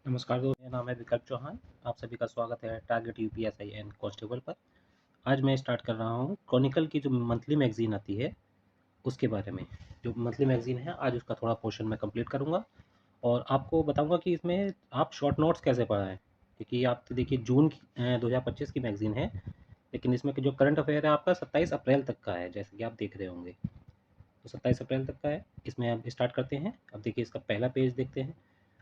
नमस्कार दोस्तों, मेरा नाम है विकल्प चौहान। आप सभी का स्वागत है टारगेट यूपीएसआई एंड कांस्टेबल पर। आज मैं स्टार्ट कर रहा हूँ क्रॉनिकल की जो मंथली मैगजीन आती है उसके बारे में। जो मंथली मैगजीन है आज उसका थोड़ा पोर्शन मैं कंप्लीट करूँगा और आपको बताऊँगा कि इसमें आप शॉर्ट नोट्स कैसे पढ़ाएँ। क्योंकि आप तो देखिए जून 2025 की मैगजीन है, लेकिन इसमें जो करंट अफेयर है आपका 27 अप्रैल तक का है, जैसे कि आप देख रहे होंगे। तो 27 अप्रैल तक का है। इसमें अब स्टार्ट करते हैं। अब देखिए इसका पहला पेज देखते हैं।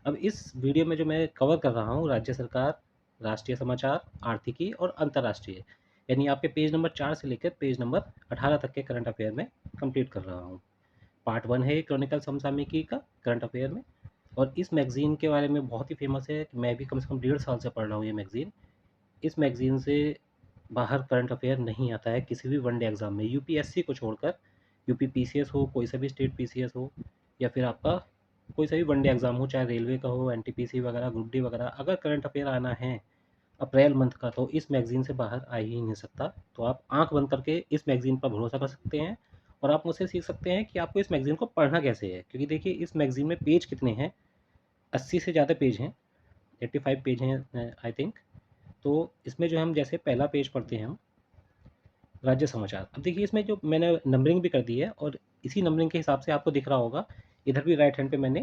अब इस वीडियो में जो मैं कवर कर रहा हूँ राज्य सरकार, राष्ट्रीय समाचार, आर्थिकी और अंतर्राष्ट्रीय, यानी आपके पेज नंबर 4 से लेकर पेज नंबर 18 तक के करंट अफेयर में कंप्लीट कर रहा हूँ। पार्ट 1 है क्रॉनिकल समसामयिकी का करंट अफेयर में। और इस मैगज़ीन के बारे में बहुत ही फेमस है कि मैं भी कम से कम 1.5 साल से पढ़ रहा हूँ ये मैगज़ीन। इस मैगज़ीन से बाहर करंट अफेयर नहीं आता है किसी भी वनडे एग्ज़ाम में, यूपीएससी को छोड़कर। यूपी पीसीएस हो, कोई सा भी स्टेट पीसीएस हो, या फिर आपका कोई सा भी वनडे एग्ज़ाम हो, चाहे रेलवे का हो, एनटीपीसी वगैरह, ग्रुप डी वगैरह, अगर करंट अफेयर आना है अप्रैल मंथ का तो इस मैगज़ीन से बाहर आ ही नहीं सकता। तो आप आँख बंद करके इस मैगज़ीन पर भरोसा कर सकते हैं और आप मुझसे सीख सकते हैं कि आपको इस मैगज़ीन को पढ़ना कैसे है। क्योंकि देखिए इस मैगज़ीन में पेज कितने हैं, 80 से ज़्यादा पेज हैं, 85 पेज हैं आई थिंक। तो इसमें जो हम जैसे पहला पेज पढ़ते हैं हम राज्य समाचार। अब देखिए इसमें जो मैंने नंबरिंग भी कर दी है और इसी नंबरिंग के हिसाब से आपको दिख रहा होगा, इधर भी राइट हैंड पे मैंने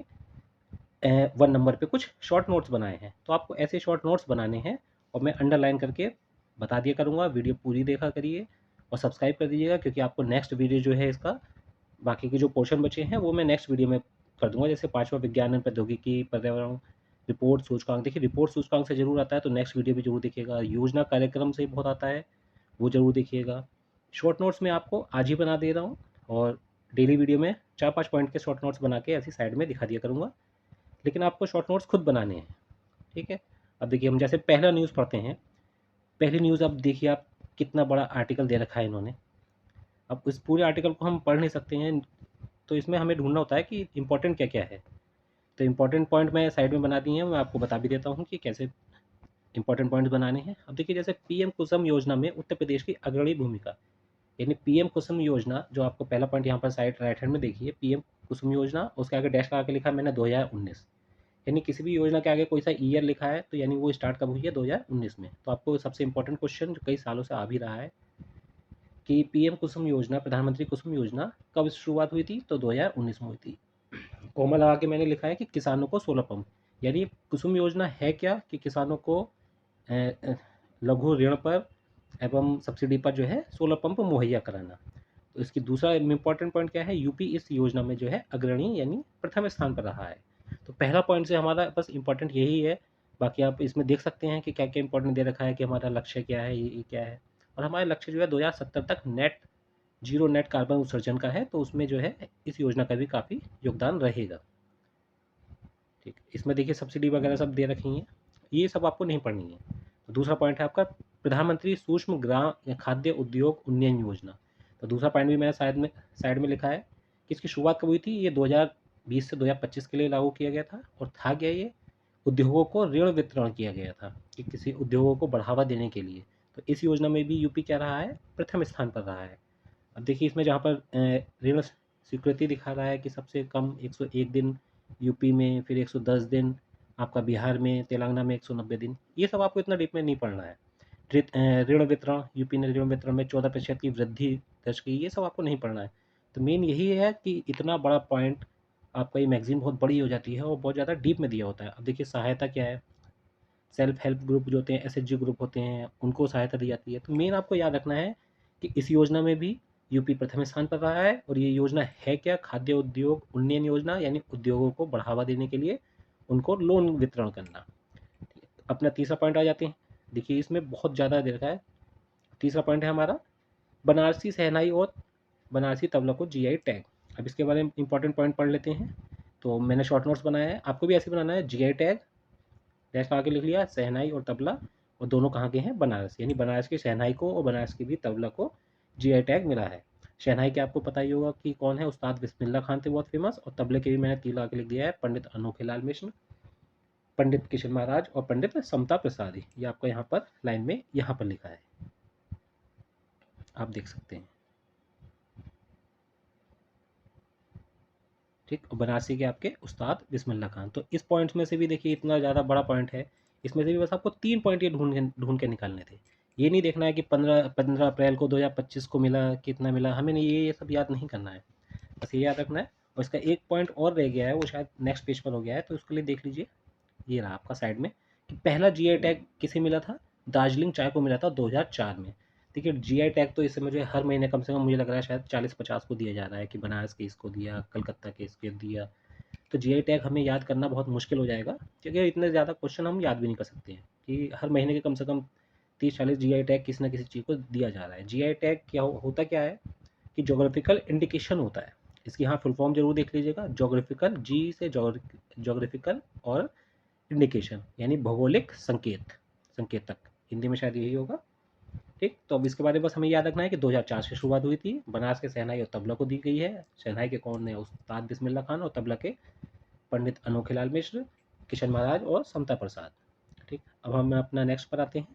1 नंबर पे कुछ शॉर्ट नोट्स बनाए हैं। तो आपको ऐसे शॉर्ट नोट्स बनाने हैं और मैं अंडरलाइन करके बता दिया करूँगा। वीडियो पूरी देखा करिए और सब्सक्राइब कर दीजिएगा, क्योंकि आपको नेक्स्ट वीडियो जो है इसका बाकी के जो पोर्शन बचे हैं वो मैं नेक्स्ट वीडियो में कर दूँगा। जैसे 5वां विज्ञान एवं प्रौद्योगिकी, पर्यावरण, रिपोर्ट सूचकांक। देखिए रिपोर्ट सूचकांक से ज़रूर आता है तो नेक्स्ट वीडियो भी ज़रूर देखिएगा। योजना कार्यक्रम से बहुत आता है, वो ज़रूर देखिएगा। शॉर्ट नोट्स मैं आपको आज ही बना दे रहा हूँ और डेली वीडियो में 4-5 पॉइंट के शॉर्ट नोट्स बना के ऐसी साइड में दिखा दिया करूँगा। लेकिन आपको शॉर्ट नोट्स खुद बनाने हैं, ठीक है? अब देखिए हम जैसे पहला न्यूज़ पढ़ते हैं। पहली न्यूज़ अब देखिए आप, कितना बड़ा आर्टिकल दे रखा है इन्होंने। अब इस पूरे आर्टिकल को हम पढ़ नहीं सकते हैं, तो इसमें हमें ढूँढना होता है कि इम्पोर्टेंट क्या-क्या है। तो इम्पोर्टेंट पॉइंट मैं साइड में बना दिए हैं, मैं आपको बता भी देता हूँ कि कैसे इम्पोर्टेंट पॉइंट्स बनाने हैं। अब देखिए जैसे पीएम कुसुम योजना में उत्तर प्रदेश की अग्रणी भूमिका, यानी पीएम कुसुम योजना, जो आपको पहला पॉइंट यहाँ पर साइड राइट हैंड में देखिए, पीएम कुसुम योजना, उसके आगे डैश लगा के लिखा है मैंने 2019। यानी किसी भी योजना के आगे कोई सा ईयर लिखा है तो यानी वो स्टार्ट कब हुई है, 2019 में। तो आपको सबसे इंपॉर्टेंट क्वेश्चन जो कई सालों से आ भी रहा है कि पीएम कुसुम योजना, प्रधानमंत्री कुसुम योजना कब शुरुआत हुई थी, तो 2019 में हुई थी। कोमा लगा के मैंने लिखा है कि किसानों को सोलर पंप, यानी कुसुम योजना है क्या कि किसानों को लघु ऋण पर एवं सब्सिडी पर जो है सोलर पंप मुहैया कराना। तो इसकी दूसरा इम्पोर्टेंट पॉइंट क्या है, यूपी इस योजना में जो है अग्रणी यानी प्रथम स्थान पर रहा है। तो पहला पॉइंट से हमारा बस इम्पोर्टेंट यही है। बाकी आप इसमें देख सकते हैं कि क्या क्या इंपॉर्टेंट दे रखा है कि हमारा लक्ष्य क्या है, ये क्या है। और हमारा लक्ष्य जो है 2070 तक नेट जीरो नेट कार्बन उत्सर्जन का है, तो उसमें जो है इस योजना का भी काफ़ी योगदान रहेगा। ठीक, इसमें देखिए सब्सिडी वगैरह सब दे रखी हैं, ये सब आपको नहीं पढ़नी है। तो दूसरा पॉइंट है आपका प्रधानमंत्री सूक्ष्म ग्राम या खाद्य उद्योग उन्नयन योजना। तो दूसरा पॉइंट भी मैंने साइड में लिखा है कि इसकी शुरुआत कब हुई थी। ये 2020 से 2025 के लिए लागू किया गया था और था क्या, ये उद्योगों को ऋण वितरण किया गया था कि किसी उद्योगों को बढ़ावा देने के लिए। तो इस योजना में भी यूपी क्या रहा है, प्रथम स्थान पर रहा है। अब देखिए इसमें जहाँ पर ऋण स्वीकृति दिखा रहा है कि सबसे कम 101 दिन यूपी में, फिर 110 दिन आपका बिहार में, तेलंगाना में 190 दिन। ये सब आपको इतना डीप में नहीं पढ़ना है। ऋण वितरण, यूपी ने ऋण वितरण में 14% की वृद्धि दर्ज की, ये सब आपको नहीं पढ़ना है। तो मेन यही है कि इतना बड़ा पॉइंट, आपका ये मैगजीन बहुत बड़ी हो जाती है और बहुत ज़्यादा डीप में दिया होता है। अब देखिए सहायता क्या है, सेल्फ हेल्प ग्रुप जो होते हैं, एसएचजी ग्रुप होते हैं, उनको सहायता दी जाती है। तो मेन आपको याद रखना है कि इस योजना में भी यूपी प्रथम स्थान पर रहा है। और ये योजना है क्या, खाद्य उद्योग उन्नयन योजना, यानी उद्योगों को बढ़ावा देने के लिए उनको लोन वितरण करना। अपना तीसरा पॉइंट आ जाते हैं। देखिए इसमें बहुत ज़्यादा दे रखा है। तीसरा पॉइंट है हमारा बनारसी शहनाई और बनारसी तबला को जीआई टैग। अब इसके बारे में इंपॉर्टेंट पॉइंट पढ़ लेते हैं। तो मैंने शॉर्ट नोट्स बनाया है, आपको भी ऐसे बनाना है। जीआई टैग डैश लगा के लिख लिया, शहनाई और तबला, और दोनों कहाँ के हैं, बनारस। यानी बनारस की शहनाई को और बनारस की भी तबला को जीआई टैग मिला है। शहनाई के आपको पता ही होगा कि कौन है, उस्ताद बिस्मिल्ला खान थे, बहुत फेमस। और तबले के भी मैंने तीर लगा के लिख दिया है, पंडित अनोखेलाल मिश्र, पंडित किशन महाराज और पंडित समता प्रसाद। ये आपको यहाँ पर लाइन में यहाँ पर लिखा है, आप देख सकते हैं। ठीक, और बनारसी के आपके उस्ताद बिस्मिल्लाह खान। तो इस पॉइंट्स में से भी देखिए इतना ज़्यादा बड़ा पॉइंट है, इसमें से भी बस आपको 3 पॉइंट ये ढूँढ के निकालने थे। ये नहीं देखना है कि 15 अप्रैल को 2025 को मिला, कितना मिला, हमें नहीं ये सब याद नहीं करना है। बस ये याद रखना है। और इसका एक पॉइंट और रह गया है, वो शायद नेक्स्ट पेज पर हो गया है, तो उसके लिए देख लीजिए। ये रहा आपका साइड में कि पहला जीआई टैग किसे मिला था? दार्जिलिंग चाय को मिला था 2004 में। देखिए जीआई टैग तो इससे मुझे हर महीने कम से कम मुझे लग रहा है शायद 40-50 को दिया जा रहा है कि बनारस के इसको दिया, कलकत्ता के इसको दिया। तो जीआई टैग हमें याद करना बहुत मुश्किल हो जाएगा, क्योंकि इतने ज़्यादा क्वेश्चन हम याद भी नहीं कर सकते हैं कि हर महीने के कम से कम 30-40 जीआई टैग किसी न किसी चीज़ को दिया जा रहा है। जीआई टैग क्या होता क्या है कि जोग्राफिकल इंडिकेशन होता है। इसकी हाँ फुल फॉर्म जरूर देख लीजिएगा। जोग्राफिकल, जी से जोग्राफिकल और इंडिकेशन यानी भौगोलिक संकेत, संकेतक, हिंदी में शायद यही होगा। ठीक, तो अब इसके बारे में बस हमें याद रखना है कि 2004 से शुरुआत हुई थी। बनारस के शहनाई और तबला को दी गई है। शहनाई के कौन है? उस्ताद बिस्मिल्लाह खान, और तबला के पंडित अनोखीलाल मिश्र, किशन महाराज और समता प्रसाद। ठीक, अब हम अपना नेक्स्ट पर आते हैं।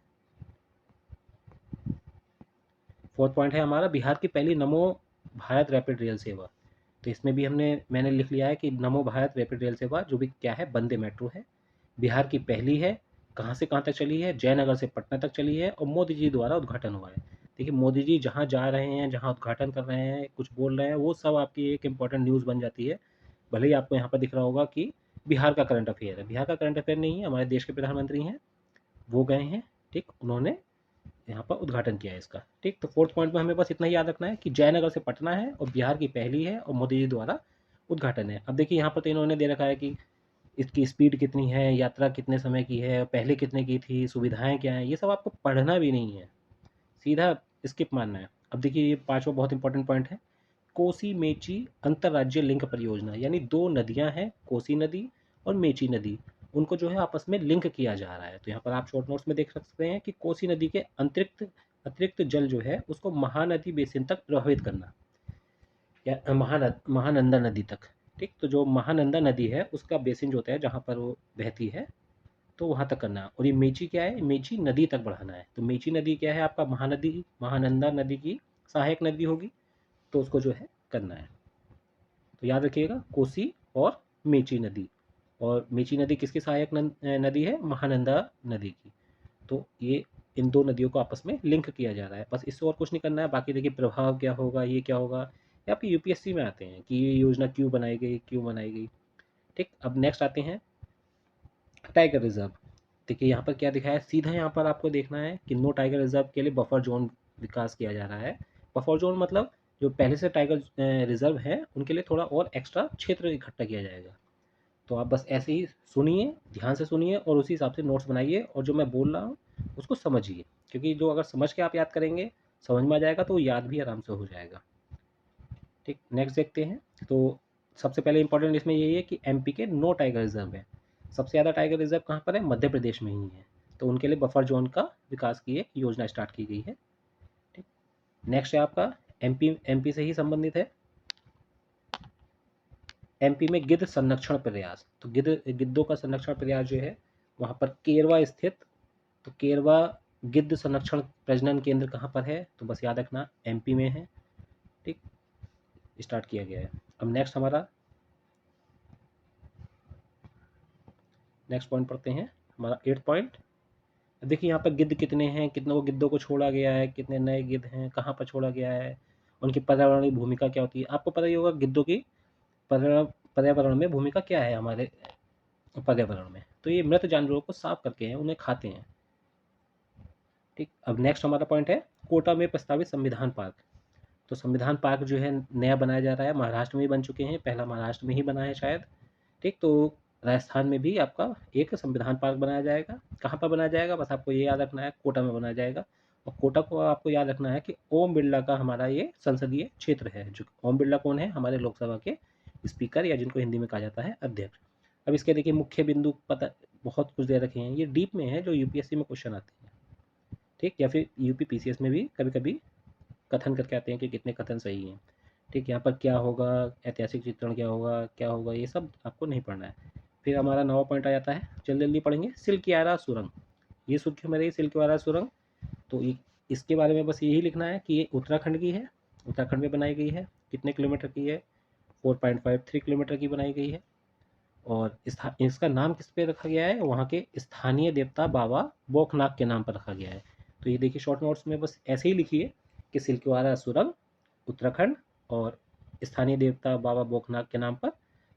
फोर्थ पॉइंट है हमारा बिहार की पहली नमो भारत रैपिड रेल सेवा। तो इसमें भी मैंने लिख लिया है कि नमो भारत रैपिड रेल सेवा जो भी क्या है, वंदे मेट्रो है, बिहार की पहली है। कहाँ से कहाँ तक चली है? जयनगर से पटना तक चली है और मोदी जी द्वारा उद्घाटन हुआ है। देखिए मोदी जी जहाँ जा रहे हैं, जहाँ उद्घाटन कर रहे हैं, कुछ बोल रहे हैं, वो सब आपकी एक इंपॉर्टेंट न्यूज़ बन जाती है। भले ही आपको यहाँ पर दिख रहा होगा कि बिहार का करंट अफेयर है, बिहार का करंट अफेयर नहीं है, हमारे देश के प्रधानमंत्री हैं, वो गए हैं। ठीक, उन्होंने यहाँ पर उद्घाटन किया है इसका। ठीक, तो फोर्थ पॉइंट में हमें बस इतना ही याद रखना है कि जयनगर से पटना है और बिहार की पहली है और मोदी जी द्वारा उद्घाटन है। अब देखिए यहाँ पर तो इन्होंने दे रखा है कि इसकी स्पीड कितनी है, यात्रा कितने समय की है, पहले कितने की थी, सुविधाएं क्या हैं, ये सब आपको पढ़ना भी नहीं है, सीधा स्किप मारना है। अब देखिए ये पांचवा बहुत इंपॉर्टेंट पॉइंट है, कोसी मेची अंतर्राज्यीय लिंक परियोजना, यानी दो नदियां हैं, कोसी नदी और मेची नदी, उनको जो है आपस में लिंक किया जा रहा है। तो यहाँ पर आप शॉर्ट नोट्स में देख सकते हैं कि कोसी नदी के अतिरिक्त अतिरिक्त जल जो है उसको महानदी बेसिन तक प्रभावित करना, या महानंदा नदी तक। ठीक, तो जो महानंदा नदी है उसका बेसिन जो होता है जहाँ पर वो बहती है, तो वहाँ तक करना है। और ये मेची क्या है? मेची नदी तक बढ़ाना है। तो मेची नदी क्या है? आपका महानदी, महानंदा नदी की सहायक नदी होगी, तो उसको जो है करना है। तो याद रखिएगा कोसी और मेची नदी। और मेची नदी किसकी सहायक नदी है? महानंदा नदी की। तो ये इन दो नदियों को आपस में लिंक किया जा रहा है, बस इससे और कुछ नहीं करना है। बाकी देखिए प्रभाव क्या होगा, ये क्या होगा, ये आपकी यूपीएससी में आते हैं कि ये योजना क्यों बनाई गई, क्यों बनाई गई। ठीक, अब नेक्स्ट आते हैं टाइगर रिजर्व। देखिए यहाँ पर क्या दिखाया है, सीधा यहाँ पर आपको देखना है कि नो टाइगर रिजर्व के लिए बफर जोन विकास किया जा रहा है। बफर जोन मतलब जो पहले से टाइगर रिजर्व है उनके लिए थोड़ा और एक्स्ट्रा क्षेत्र इकट्ठा किया जाएगा। तो आप बस ऐसे ही सुनिए, ध्यान से सुनिए और उसी हिसाब से नोट्स बनाइए, और जो मैं बोल रहा हूँ उसको समझिए, क्योंकि जो अगर समझ के आप याद करेंगे, समझ में आ जाएगा, तो याद भी आराम से हो जाएगा। ठीक, नेक्स्ट देखते हैं। तो सबसे पहले इंपॉर्टेंट इसमें यही है कि एमपी के नो टाइगर रिजर्व है। सबसे ज़्यादा टाइगर रिजर्व कहाँ पर है? मध्य प्रदेश में ही है। तो उनके लिए बफर जोन का विकास की एक योजना स्टार्ट की गई है। ठीक, नेक्स्ट है आपका एमपी से ही संबंधित है, एमपी में गिद्ध संरक्षण प्रयास। तो गिद्धों का संरक्षण प्रयास जो है वहाँ पर केरवा स्थित, तो केरवा गिद्ध संरक्षण प्रजनन केंद्र कहाँ पर है? तो बस याद रखना एमपी में है। ठीक, स्टार्ट किया गया है। अब नेक्स्ट पॉइंट पढ़ते हैं, हमारा 8th पॉइंट। देखिए यहाँ पर गिद्ध कितने हैं, कितनों को गिद्धों को छोड़ा गया है, कितने नए गिद्ध हैं, कहाँ पर छोड़ा गया है, उनकी पर्यावरणीय भूमिका क्या होती है। आपको पता ही होगा गिद्धों की पर्यावरण में भूमिका क्या है हमारे पर्यावरण में। तो ये मृत जानवरों को साफ करके हैं, उन्हें खाते हैं। ठीक, अब नेक्स्ट हमारा पॉइंट है कोटा में प्रस्तावित संविधान पार्क। तो संविधान पार्क जो है नया बनाया जा रहा है, महाराष्ट्र में ही बन चुके हैं, पहला महाराष्ट्र में ही बना है शायद। ठीक, तो राजस्थान में भी आपका एक संविधान पार्क बनाया जाएगा। कहाँ पर बनाया जाएगा? बस आपको ये याद रखना है, कोटा में बनाया जाएगा। और कोटा को आपको याद रखना है कि ओम बिरला का हमारा ये संसदीय क्षेत्र है। जो ओम बिरला कौन है? हमारे लोकसभा के स्पीकर, या जिनको हिंदी में कहा जाता है अध्यक्ष। अब इसके देखिए मुख्य बिंदु पता, बहुत कुछ दे रखे हैं, ये डीप में है, जो यूपीएससी में क्वेश्चन आते हैं। ठीक, या फिर यूपी पीसीएस में भी कभी कभी कथन करके आते हैं कि कितने कथन सही हैं। ठीक, यहाँ पर क्या होगा, ऐतिहासिक चित्रण क्या होगा, क्या होगा, ये सब आपको नहीं पढ़ना है। फिर हमारा 9वां पॉइंट आ जाता है, जल्दी जल्दी पढ़ेंगे, सिल्कियारा सुरंग। ये सुर्खियों में रही सिल्कियारा सुरंग। तो इसके बारे में बस यही लिखना है कि ये उत्तराखंड की है, उत्तराखंड में बनाई गई है, कितने किलोमीटर की है, 4.53 किलोमीटर की बनाई गई है। और इसका नाम किस पे रखा गया है, वहाँ के स्थानीय देवता बाबा बोखनाग के नाम पर रखा गया है। तो ये देखिए शॉर्ट नोट्स में बस ऐसे ही लिखिए कि सिलक्वारा सुरंग उत्तराखंड और स्थानीय देवता बाबा बोखनाग के नाम पर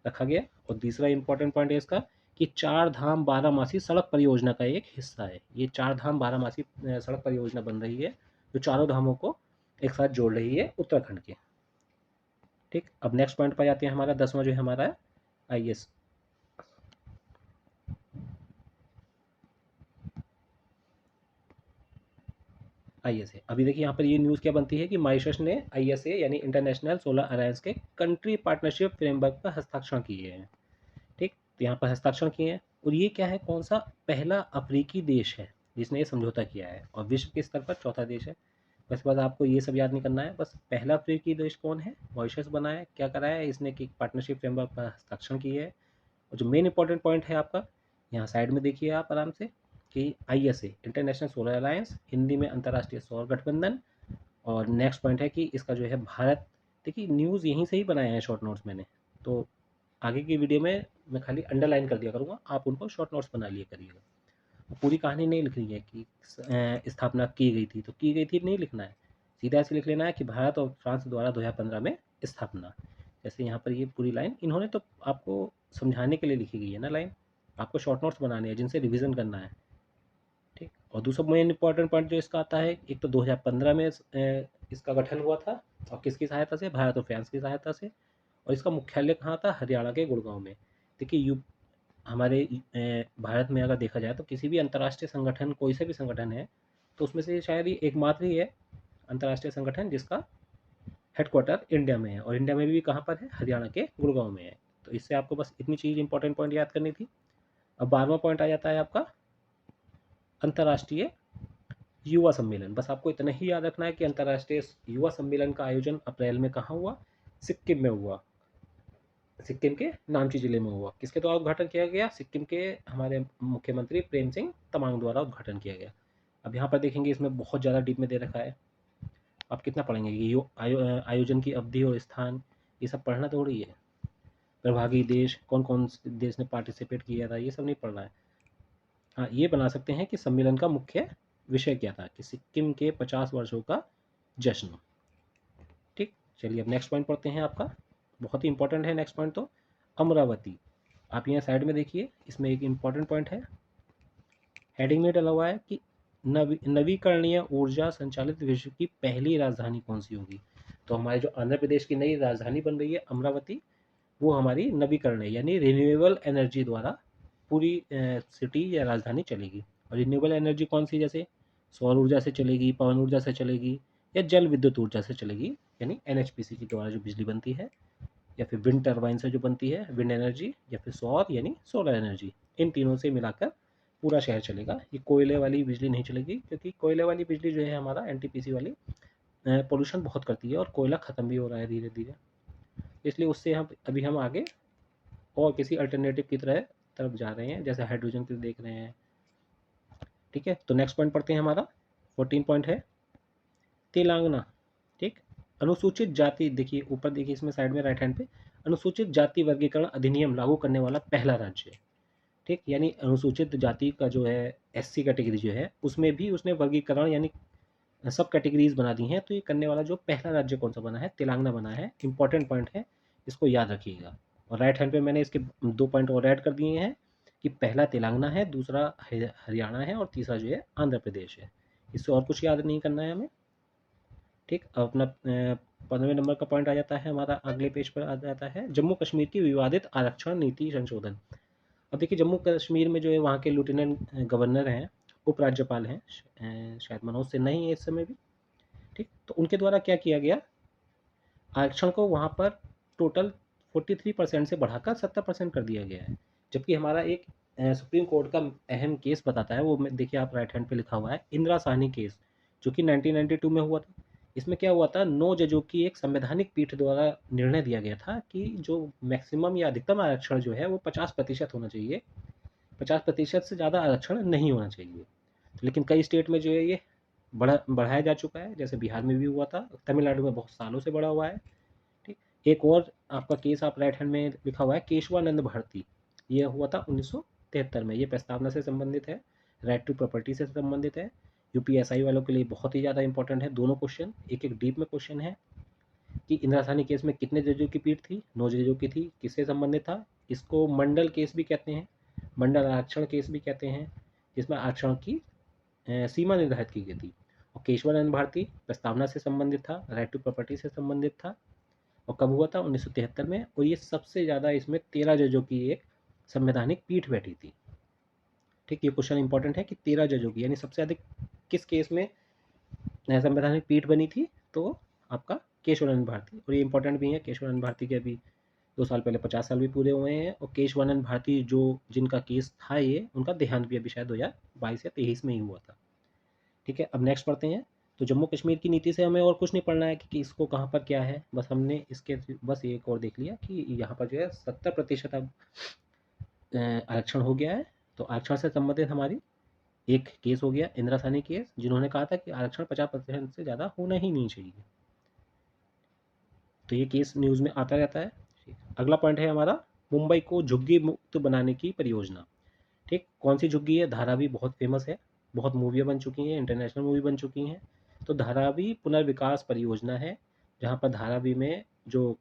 रखा गया। और तीसरा इंपॉर्टेंट पॉइंट है इसका कि चार धाम बारामासी सड़क परियोजना का एक हिस्सा है। ये चार धाम बारामासी सड़क परियोजना बन रही है जो चारों धामों को एक साथ जोड़ रही है उत्तराखंड के। ठीक, अब नेक्स्ट पॉइंट पर आते हैं। हमारा 10वां जो है हमारा है IS। ISA, अभी देखिए यहाँ पर ये न्यूज़ क्या बनती है कि मॉरिशस ने ISA यानी इंटरनेशनल सोलर अलायंस के कंट्री पार्टनरशिप फ्रेमवर्क पर हस्ताक्षर किए हैं। ठीक, तो यहाँ पर हस्ताक्षर किए हैं। और ये क्या है, कौन सा पहला अफ्रीकी देश है जिसने ये समझौता किया है, और विश्व के स्तर पर चौथा देश है। बस बात आपको ये सब याद नहीं करना है, बस पहला अफ्रीकी देश कौन है, मॉरिशस बना है। क्या करा है इसने कि पार्टनरशिप फ्रेमवर्क पर हस्ताक्षर किए है। और जो मेन इंपॉर्टेंट पॉइंट है आपका, यहाँ साइड में देखिए आप आराम से कि ISA international solar alliance, Hindi में अंतर्राष्ट्रीय सौर गठबंधन। और नेक्स्ट पॉइंट है कि इसका जो है भारत, देखिए न्यूज़ यहीं से ही बनाया है शॉर्ट नोट्स मैंने, तो आगे की वीडियो में मैं खाली अंडरलाइन कर दिया करूँगा, आप उनको शॉर्ट नोट्स बना लिया करिएगा। पूरी कहानी नहीं लिख रही है कि स्थापना की गई थी तो की गई थी नहीं लिखना है, सीधा ऐसे लिख लेना है कि भारत और फ्रांस द्वारा 2015 में स्थापना। जैसे यहाँ पर ये पूरी लाइन इन्होंने तो आपको समझाने के लिए लिखी गई है ना लाइन, आपको शॉर्ट नोट्स बनाने हैं जिनसे रिवीजन करना है। ठीक, और दूसरा मेन इंपॉर्टेंट पॉइंट जो इसका आता है, एक तो 2015 में इसका गठन हुआ था, और किसकी सहायता से, भारत और फ्रांस की सहायता से। और इसका मुख्यालय कहाँ था, हरियाणा के गुड़गांव में। देखिए हमारे भारत में अगर देखा जाए तो किसी भी अंतर्राष्ट्रीय संगठन, कोई से भी संगठन है, तो उसमें से शायद ही एकमात्र ही है अंतर्राष्ट्रीय संगठन जिसका हेडक्वार्टर इंडिया में है, और इंडिया में भी कहाँ पर है, हरियाणा के गुड़गांव में है। तो इससे आपको बस इतनी चीज़ इंपॉर्टेंट पॉइंट याद करनी थी। अब 12वां पॉइंट आ जाता है आपका अंतर्राष्ट्रीय युवा सम्मेलन। बस आपको इतना ही याद रखना है कि अंतर्राष्ट्रीय युवा सम्मेलन का आयोजन अप्रैल में कहाँ हुआ, सिक्किम में हुआ। सिक्किम के नामची जिले में हुआ। किसके द्वारा उद्घाटन किया गया, सिक्किम के हमारे मुख्यमंत्री प्रेम सिंह तमांग द्वारा उद्घाटन किया गया। अब यहाँ पर देखेंगे इसमें बहुत ज़्यादा डीप में दे रखा है, आप कितना पढ़ेंगे कि आयोजन की अवधि और स्थान, ये सब पढ़ना थोड़ी है। प्रभागी देश, कौन कौन से देश ने पार्टिसिपेट किया था, ये सब नहीं पढ़ना है। हाँ, ये बना सकते हैं कि सम्मेलन का मुख्य विषय क्या था, कि सिक्किम के 50 वर्षों का जश्न। ठीक, चलिए अब नेक्स्ट पॉइंट पढ़ते हैं आपका, बहुत ही इंपॉर्टेंट है नेक्स्ट पॉइंट तो, अमरावती। आप यहाँ साइड में देखिए, इसमें एक इम्पॉर्टेंट पॉइंट है, हेडिंग में डला हुआ है कि नवीकरणीय ऊर्जा संचालित विश्व की पहली राजधानी कौन सी होगी। तो हमारे जो आंध्र प्रदेश की नई राजधानी बन रही है अमरावती, वो हमारी नवीकरण है, यानी रिन्यूएबल एनर्जी द्वारा पूरी सिटी या राजधानी चलेगी। और रिन्यूएबल एनर्जी कौन सी, जैसे सौर ऊर्जा से चलेगी, पवन ऊर्जा से चलेगी, या जल विद्युत ऊर्जा से चलेगी, यानी NHPC के द्वारा जो बिजली बनती है, या फिर विंड टर्बाइन से जो बनती है विंड एनर्जी, या फिर सौर यानी सोलर एनर्जी। इन तीनों से मिलाकर पूरा शहर चलेगा। ये कोयले वाली बिजली नहीं चलेगी, क्योंकि कोयले वाली बिजली जो है हमारा NTPC वाली पोल्यूशन बहुत करती है, और कोयला ख़त्म भी हो रहा है धीरे धीरे, इसलिए उससे हम आगे और किसी अल्टरनेटिव की तरफ जा रहे हैं, जैसे हाइड्रोजन की देख रहे हैं। ठीक है, तो नेक्स्ट पॉइंट पढ़ते हैं, हमारा 14 पॉइंट है तेलंगाना। ठीक, अनुसूचित जाति, देखिए ऊपर देखिए इसमें साइड में राइट हैंड पे, अनुसूचित जाति वर्गीकरण अधिनियम लागू करने वाला पहला राज्य। ठीक, यानी अनुसूचित जाति का जो है SC कैटेगरी जो है, उसमें भी उसने वर्गीकरण यानी सब कैटेगरीज बना दी हैं। तो ये करने वाला जो पहला राज्य कौन सा बना है, तेलंगाना बना है। इंपॉर्टेंट पॉइंट है, इसको याद रखिएगा। और राइट हैंड पे मैंने इसके 2 पॉइंट और ऐड कर दिए हैं कि पहला तेलंगाना है, दूसरा हरियाणा है, और तीसरा जो है आंध्र प्रदेश है। इससे और कुछ याद नहीं करना है हमें। ठीक, अब अपना 15वें नंबर का पॉइंट आ जाता है हमारा, अगले पेज पर आ जाता है जम्मू कश्मीर की विवादित आरक्षण नीति संशोधन। अब देखिए जम्मू कश्मीर में जो है वहाँ के लेफ्टिनेंट गवर्नर हैं, उपराज्यपाल हैं, शायद मनोज सिन्हा ही है इस समय भी। ठीक, तो उनके द्वारा क्या किया गया, आरक्षण को वहाँ पर टोटल 43% से बढ़ाकर 70% कर दिया गया है। जबकि हमारा एक सुप्रीम कोर्ट का अहम केस बताता है, वो देखिए आप राइट हैंड पे लिखा हुआ है, इंदिरा साहनी केस, जो कि 1992 में हुआ था। इसमें क्या हुआ था, 9 जजों की एक संवैधानिक पीठ द्वारा निर्णय दिया गया था कि जो मैक्सिमम या अधिकतम आरक्षण जो है वो 50% होना चाहिए, 50% से ज़्यादा आरक्षण नहीं होना चाहिए। लेकिन कई स्टेट में जो है ये बढ़ाया जा चुका है, जैसे बिहार में भी हुआ था, तमिलनाडु में बहुत सालों से बढ़ा हुआ है। ठीक, एक और आपका केस आप राइट हैंड में लिखा हुआ है केशवानंद भारती, ये हुआ था 1973 में। ये प्रस्तावना से संबंधित है, राइट टू प्रॉपर्टी से संबंधित है। यूपीएसआई वालों के लिए बहुत ही ज़्यादा इंपॉर्टेंट है दोनों क्वेश्चन, एक एक डीप में क्वेश्चन है कि इंदिरा साहनी केस में कितने जजों की पीठ थी, 9 जजों की थी, किससे संबंधित था। इसको मंडल केस भी कहते हैं, मंडल आरक्षण केस भी कहते हैं, जिसमें आरक्षण की सीमा निर्धारित की गई थी। और केशवानंद भारती प्रस्तावना से संबंधित था, राइट टू प्रॉपर्टी से संबंधित था, और कब हुआ था 1973 में। और ये सबसे ज़्यादा इसमें 13 जजों की एक संवैधानिक पीठ बैठी थी। ठीक, ये क्वेश्चन इंपॉर्टेंट है कि 13 जजों की, यानी सबसे अधिक किस केस में संवैधानिक पीठ बनी थी, तो आपका केशवानंद भारती। और ये इंपॉर्टेंट भी है, केशवानंद भारती के अभी 2 साल पहले 50 साल भी पूरे हुए हैं। और केशवानंद भारती जो जिनका केस था ये, उनका देहांत भी अभी शायद 2022 या 23 में ही हुआ था। ठीक है, अब नेक्स्ट पढ़ते हैं। तो जम्मू कश्मीर की नीति से हमें और कुछ नहीं पढ़ना है कि इसको कहाँ पर क्या है, बस हमने इसके बस एक और देख लिया कि यहाँ पर जो है 70% अब आरक्षण हो गया है। तो आरक्षण से संबंधित हमारी एक केस हो गया इंदिरा साहनी केस, जिन्होंने कहा था कि आरक्षण 50% से ज़्यादा होना ही नहीं चाहिए। तो ये केस न्यूज़ में आता रहता है। अगला पॉइंट है हमारा मुंबई को झुग्गी मुक्त बनाने की परियोजना। ठीक, कौन सी झुग्गी है? धारावी बहुत फेमस है, बहुत मूवियाँ बन चुकी हैं, इंटरनेशनल मूवी बन चुकी हैं। तो धारावी पुनर्विकास परियोजना है, जहाँ पर धारावी में जो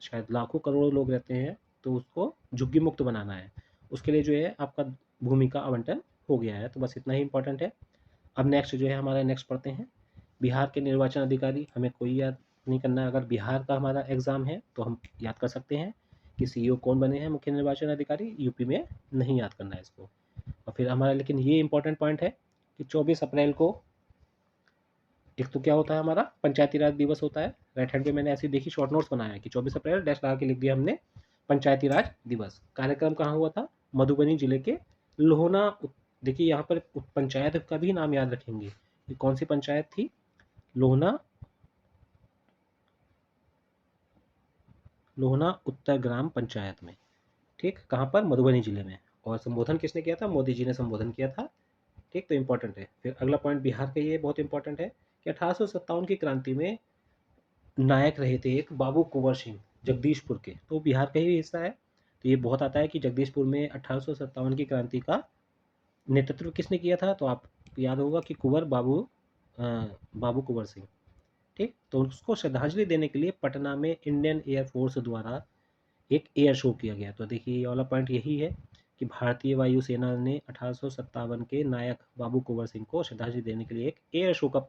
शायद लाखों करोड़ों लोग रहते हैं, तो उसको झुग्गी मुक्त बनाना है। उसके लिए जो है आपका भूमि का आवंटन हो गया है। तो बस इतना ही इंपॉर्टेंट है। अब नेक्स्ट जो है हमारा नेक्स्ट पढ़ते हैं बिहार के निर्वाचन अधिकारी। हमें कोई याद नहीं करना है, अगर बिहार का हमारा एग्जाम है तो हम याद कर सकते हैं कि सीईओ कौन बने हैं, मुख्य निर्वाचन अधिकारी। यूपी में नहीं याद करना है इसको। और फिर हमारा लेकिन ये इंपॉर्टेंट पॉइंट है कि 24 अप्रैल को एक तो क्या होता है हमारा पंचायती राज दिवस होता है। राइट हैंड पे मैंने ऐसी देखी शॉर्ट नोट्स बनाया है कि 24 अप्रैल डैश लगा के लिख दिया हमने पंचायती राज दिवस। कार्यक्रम कहाँ हुआ था? मधुबनी जिले के लोहना। देखिए यहाँ पर पंचायत का भी नाम याद रखेंगे कि कौन सी पंचायत थी, लोहना, लोहना उत्तर ग्राम पंचायत में। ठीक, कहाँ पर? मधुबनी जिले में। और संबोधन किसने किया था? मोदी जी ने संबोधन किया था। ठीक, तो इंपॉर्टेंट है। फिर अगला पॉइंट बिहार का, ये बहुत इंपॉर्टेंट है कि 1857 की क्रांति में नायक रहे थे एक बाबू कुंवर सिंह, जगदीशपुर के, तो बिहार का ही हिस्सा है। तो ये बहुत आता है कि जगदीशपुर में 1857 की क्रांति का नेतृत्व किसने किया था, तो आप याद होगा कि बाबू कुंवर सिंह। ठीक, तो उसको श्रद्धांजलि देने के लिए पटना में इंडियन एयरफोर्स द्वारा एक एयर शो किया गया। तो देखिए ये वाला पॉइंट यही है कि भारतीय वायुसेना ने 1857 के नायक बाबू कुंवर सिंह को श्रद्धांजलि देने के लिए एक एयर शो का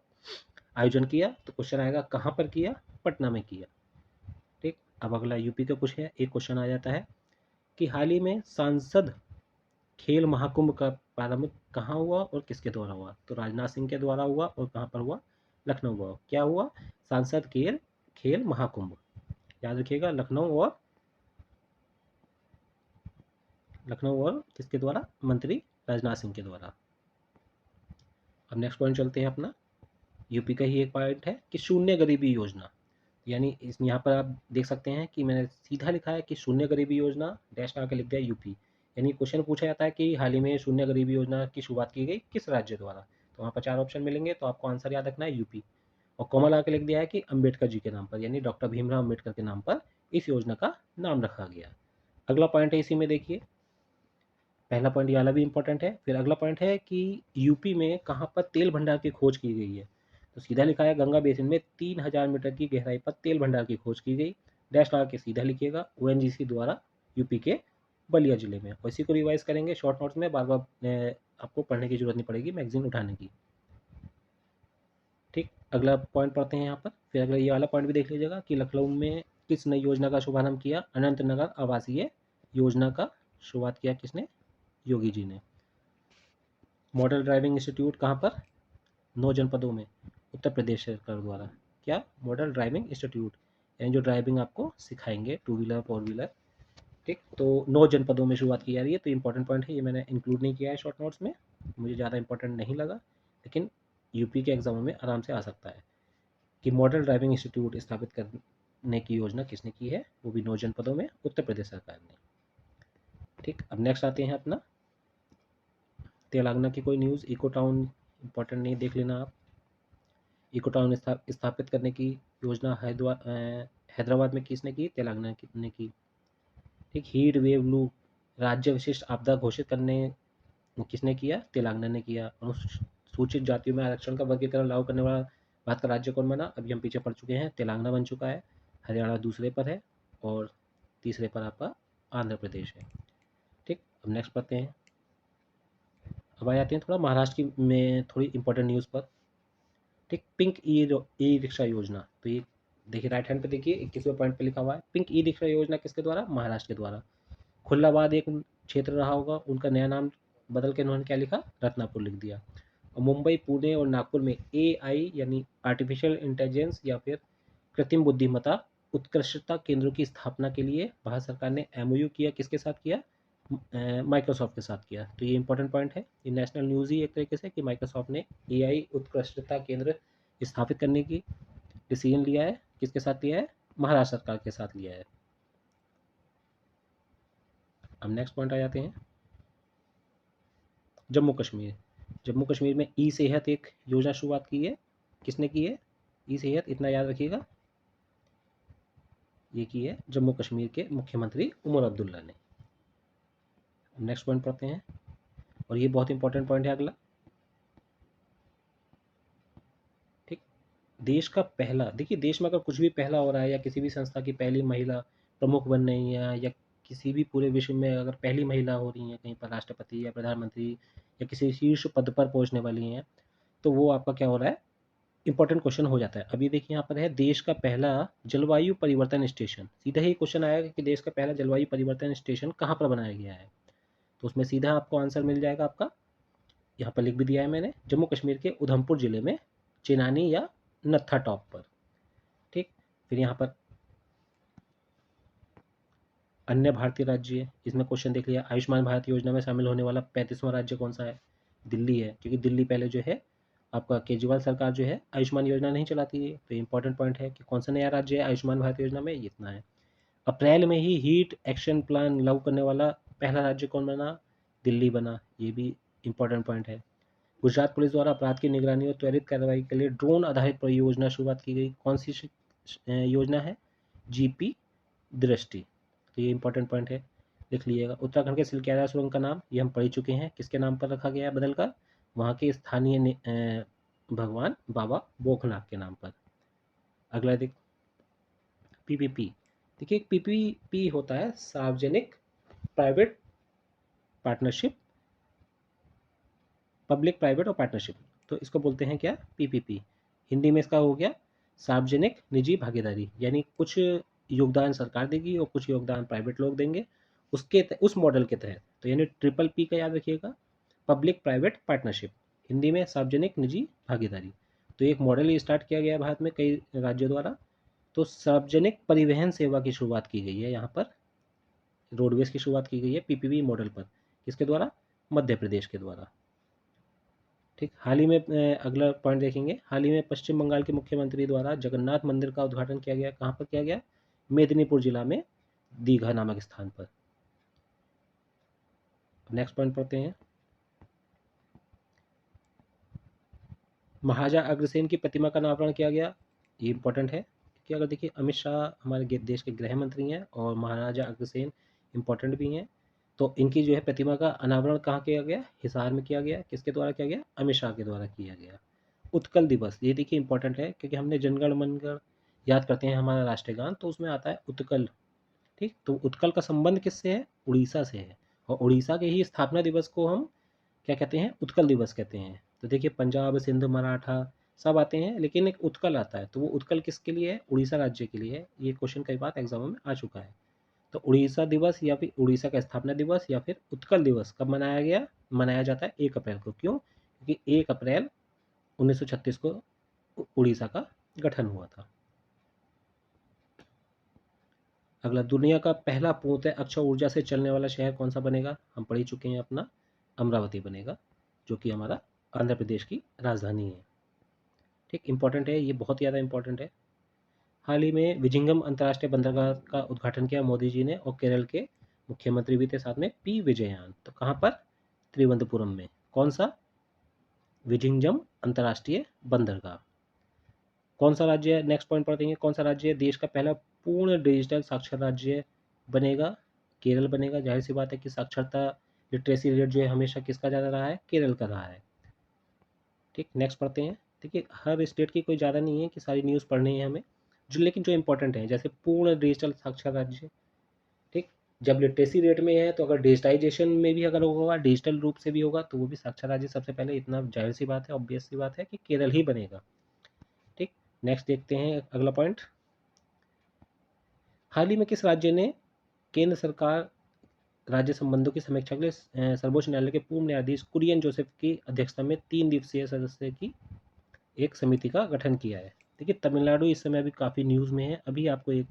आयोजन किया। तो क्वेश्चन आएगा कहाँ पर किया? पटना में किया। ठीक, अब अगला यूपी का कुछ है। एक क्वेश्चन आ जाता है कि हाल ही में सांसद खेल महाकुंभ का प्रारंभ कहाँ हुआ और किसके द्वारा हुआ? तो राजनाथ सिंह के द्वारा हुआ। और कहाँ पर हुआ? लखनऊ हुआ। क्या हुआ? सांसद खेल खेल महाकुंभ, याद रखिएगा, लखनऊ और किसके द्वारा? मंत्री राजनाथ सिंह के द्वारा। अब नेक्स्ट पॉइंट चलते हैं अपना, यूपी का ही एक पॉइंट है कि शून्य गरीबी योजना। यानी इस यहाँ पर आप देख सकते हैं कि मैंने सीधा लिखा है कि शून्य गरीबी योजना डैश लगा के लिख दिया यूपी। यानी क्वेश्चन पूछा जाता है कि हाल ही में शून्य गरीबी योजना की शुरुआत की गई किस राज्य द्वारा, तो वहाँ पर 4 ऑप्शन मिलेंगे, तो आपको आंसर याद रखना है यूपी। और कॉमा लगा के लिख दिया है कि अम्बेडकर जी के नाम पर, यानी डॉक्टर भीमराव अम्बेडकर के नाम पर इस योजना का नाम रखा गया। अगला पॉइंट है इसी में, देखिए पहला पॉइंट ये वाला भी इंपॉर्टेंट है। फिर अगला पॉइंट है कि यूपी में कहाँ पर तेल भंडार की खोज की गई है, तो सीधा लिखा है गंगा बेसिन में 3000 मीटर की गहराई पर तेल भंडार की खोज की गई। डैश लगा के सीधा लिखिएगा ओएनजीसी द्वारा यूपी के बलिया जिले में। और इसी को रिवाइज करेंगे शॉर्ट नोट्स में, बार बार आपको पढ़ने की जरूरत नहीं पड़ेगी मैगजीन उठाने की। ठीक, अगला पॉइंट पढ़ते हैं यहाँ पर। फिर अगला ये वाला पॉइंट भी देख लीजिएगा कि लखनऊ में किस नई योजना का शुभारंभ किया? अनंत नगर आवासीय योजना का शुरुआत किया किसने? योगी जी ने। मॉडल ड्राइविंग इंस्टीट्यूट कहाँ पर? 9 जनपदों में, उत्तर प्रदेश सरकार द्वारा। क्या? मॉडल ड्राइविंग इंस्टीट्यूट, यानी जो ड्राइविंग आपको सिखाएंगे, टू व्हीलर फोर व्हीलर। ठीक, तो 9 जनपदों में शुरुआत की जा रही है। तो इंपॉर्टेंट पॉइंट है, ये मैंने इंक्लूड नहीं किया है शॉर्ट नोट्स में, मुझे ज़्यादा इंपॉर्टेंट नहीं लगा, लेकिन यूपी के एग्जामों में आराम से आ सकता है कि मॉडल ड्राइविंग इंस्टीट्यूट स्थापित करने की योजना किसने की है, वो भी 9 जनपदों में, उत्तर प्रदेश सरकार ने। ठीक, अब नेक्स्ट आते हैं अपना तेलंगाना की कोई न्यूज़। इको टाउन इंपॉर्टेंट नहीं, देख लेना आप। इको टाउन स्थापित करने की योजना हैदराबाद में किसने की? तेलंगाना ने की। ठीक, हीट वेव लू राज्य विशिष्ट आपदा घोषित करने किसने किया? तेलंगाना ने किया। अनुसूचित जातियों में आरक्षण का वर्गीकरण लागू करने वाला भारत का राज्य कौन बना? अभी हम पीछे पड़ चुके हैं, तेलंगाना बन चुका है, हरियाणा दूसरे पर है और तीसरे पर आपका आंध्र प्रदेश है। ठीक, अब नेक्स्ट पढ़ते हैं। अब आ जाते हैं थोड़ा महाराष्ट्र की में थोड़ी इंपॉर्टेंट न्यूज़ पर। ठीक, पिंक ई रिक्शा योजना, तो ये देखिए राइट हैंड पे देखिए 21वें पॉइंट पे लिखा हुआ है, पिंक ई रिक्शा योजना किसके द्वारा? महाराष्ट्र के द्वारा। खुल्लाबाद एक क्षेत्र रहा होगा, उनका नया नाम बदल के उन्होंने क्या लिखा? रत्नापुर लिख दिया। और मुंबई, पुणे और नागपुर में AI यानी आर्टिफिशियल इंटेलिजेंस या फिर कृत्रिम बुद्धिमत्ता उत्कृष्टता केंद्रों की स्थापना के लिए भारत सरकार ने MOU किया। किसके साथ किया? माइक्रोसॉफ्ट के साथ किया। तो ये इंपॉर्टेंट पॉइंट है, ये नेशनल न्यूज़ ही एक तरीके से, कि माइक्रोसॉफ्ट ने AI उत्कृष्टता केंद्र स्थापित करने की डिसीजन लिया है। किसके साथ लिया है? महाराष्ट्र सरकार के साथ लिया है। अब नेक्स्ट पॉइंट आ जाते हैं जम्मू कश्मीर। जम्मू कश्मीर में ई सेहत एक योजना शुरुआत की है। किसने की है? ई सेहत, इतना याद रखिएगा, ये की है जम्मू कश्मीर के मुख्यमंत्री उमर अब्दुल्ला ने। नेक्स्ट पॉइंट पढ़ते हैं, और ये बहुत इंपॉर्टेंट पॉइंट है अगला। ठीक, देश का पहला, देखिए देश में अगर कुछ भी पहला हो रहा है या किसी भी संस्था की पहली महिला प्रमुख बन रही है या किसी भी पूरे विश्व में अगर पहली महिला हो रही है कहीं पर राष्ट्रपति या प्रधानमंत्री या किसी शीर्ष पद पर पहुंचने वाली हैं, तो वो आपका क्या हो रहा है? इंपॉर्टेंट क्वेश्चन हो जाता है। अभी देखिए यहाँ पर है देश का पहला जलवायु परिवर्तन स्टेशन, सीधा ही क्वेश्चन आएगा कि देश का पहला जलवायु परिवर्तन स्टेशन कहाँ पर बनाया गया है, तो उसमें सीधा आपको आंसर मिल जाएगा आपका, यहाँ पर लिख भी दिया है मैंने, जम्मू कश्मीर के उधमपुर जिले में चेनानी या नत्था टॉप पर। ठीक, फिर यहाँ पर अन्य भारतीय राज्य, इसमें क्वेश्चन देख लिया, आयुष्मान भारत योजना में शामिल होने वाला 35वां राज्य कौन सा है? दिल्ली है, क्योंकि दिल्ली पहले जो है आपका केजरीवाल सरकार जो है आयुष्मान योजना नहीं चलाती है। तो इंपॉर्टेंट पॉइंट है कि कौन सा नया राज्य है आयुष्मान भारत योजना में, इतना है। अप्रैल में ही हीट एक्शन प्लान लागू करने वाला पहला राज्य कौन बना? दिल्ली बना, ये भी इंपॉर्टेंट पॉइंट है। गुजरात पुलिस द्वारा अपराध की निगरानी और त्वरित कार्रवाई के लिए ड्रोन आधारित परियोजना शुरुआत की गई। कौन सी योजना है? GP दृष्टि। तो ये इंपॉर्टेंट पॉइंट है, लिख लीजिएगा। उत्तराखंड के सिलक्यारा सुरंग का नाम ये हम पढ़ चुके हैं, किसके नाम पर रखा गया है बदलकर? वहाँ के स्थानीय भगवान बाबा भोगनाथ के नाम पर। अगला देख, PPP। देखिए एक PPP होता है सार्वजनिक प्राइवेट पार्टनरशिप, पब्लिक प्राइवेट और पार्टनरशिप, तो इसको बोलते हैं क्या? PPP। हिंदी में इसका हो गया सार्वजनिक निजी भागीदारी, यानी कुछ योगदान सरकार देगी और कुछ योगदान प्राइवेट लोग देंगे उस मॉडल के तहत। तो यानी PPP का याद रखिएगा, पब्लिक प्राइवेट पार्टनरशिप, हिंदी में सार्वजनिक निजी भागीदारी। तो एक मॉडल ये स्टार्ट किया गया है भारत में कई राज्यों द्वारा। तो सार्वजनिक परिवहन सेवा की शुरुआत की गई है, यहाँ पर रोडवेज की शुरुआत की गई है PPP मॉडल पर। किसके द्वारा? मध्य प्रदेश के द्वारा। ठीक, हाल ही में अगला पॉइंट देखेंगे, हाल ही में पश्चिम बंगाल के मुख्यमंत्री द्वारा जगन्नाथ मंदिर का उद्घाटन किया गया। कहाँ पर किया गया? मेदिनीपुर जिला में दीघा नामक स्थान पर। नेक्स्ट पॉइंट पढ़ते हैं, महाराजा अग्रसेन की प्रतिमा का अनावरण किया गया। ये इंपॉर्टेंट है कि अगर देखिए अमित शाह हमारे देश के गृह मंत्री हैं और महाराजा अग्रसेन इंपॉर्टेंट भी हैं, तो इनकी जो है प्रतिमा का अनावरण कहाँ किया गया? हिसार में किया गया। किसके द्वारा किया गया? अमित शाह के द्वारा किया गया। उत्कल दिवस, ये देखिए इंपॉर्टेंट है क्योंकि हमने जनगण मनगण याद करते हैं हमारा राष्ट्रीय गान, तो उसमें आता है उत्कल। ठीक, तो उत्कल का संबंध किससे है? उड़ीसा से है, और उड़ीसा के ही स्थापना दिवस को हम क्या कहते हैं? उत्कल दिवस कहते हैं। तो देखिए पंजाब, सिंध, मराठा सब आते हैं, लेकिन एक उत्कल आता है, तो वो उत्कल किसके लिए है? उड़ीसा राज्य के लिए है। ये क्वेश्चन कई बार एग्जामों में आ चुका है। तो उड़ीसा दिवस या फिर उड़ीसा का स्थापना दिवस या फिर उत्कल दिवस कब मनाया गया? मनाया जाता है 1 अप्रैल को। क्यों? क्योंकि 1 अप्रैल 1936 को उड़ीसा का गठन हुआ था। अगला, दुनिया का पहला पूर्णतः अक्षय ऊर्जा से चलने वाला शहर कौन सा बनेगा? हम पढ़ ही चुके हैं, अपना अमरावती बनेगा, जो कि हमारा आंध्र प्रदेश की राजधानी है। ठीक, इंपॉर्टेंट है, ये बहुत ज़्यादा इंपॉर्टेंट है। हाल ही में विजिंगम अंतर्राष्ट्रीय बंदरगाह का उद्घाटन किया मोदी जी ने, और केरल के मुख्यमंत्री भी थे साथ में, P विजयन। तो कहाँ पर? त्रिवेंद्रपुरम में। कौन सा? विजिंगम अंतर्राष्ट्रीय बंदरगाह। कौन सा राज्य है, नेक्स्ट पॉइंट पढ़ते हैं, कौन सा राज्य देश का पहला पूर्ण डिजिटल साक्षर राज्य बनेगा? केरल बनेगा। जाहिर सी बात है कि साक्षरता लिटरेसी रेट जो है हमेशा किसका ज़्यादा रहा है? केरल का रहा है। ठीक, नेक्स्ट पढ़ते हैं। देखिए हर स्टेट की कोई ज़्यादा नहीं है कि सारी न्यूज़ पढ़नी है हमें, जो लेकिन जो इंपॉर्टेंट है, जैसे पूर्ण डिजिटल साक्षर राज्य। ठीक, जब लिटरेसी रेट में है तो अगर डिजिटाइजेशन में भी अगर होगा, डिजिटल रूप से भी होगा, तो वो भी साक्षर राज्य सबसे पहले, इतना जाहिर सी बात है, ऑब्वियस सी बात है कि केरल ही बनेगा। ठीक, नेक्स्ट देखते हैं अगला पॉइंट। हाल ही में किस राज्य ने केंद्र सरकार राज्य संबंधों की समीक्षा के लिए सर्वोच्च न्यायालय के पूर्व न्यायाधीश कुरियन जोसेफ की अध्यक्षता में 3 दिवसीय सदस्य की एक समिति का गठन किया है? देखिए तमिलनाडु इस समय अभी काफ़ी न्यूज़ में है। अभी आपको एक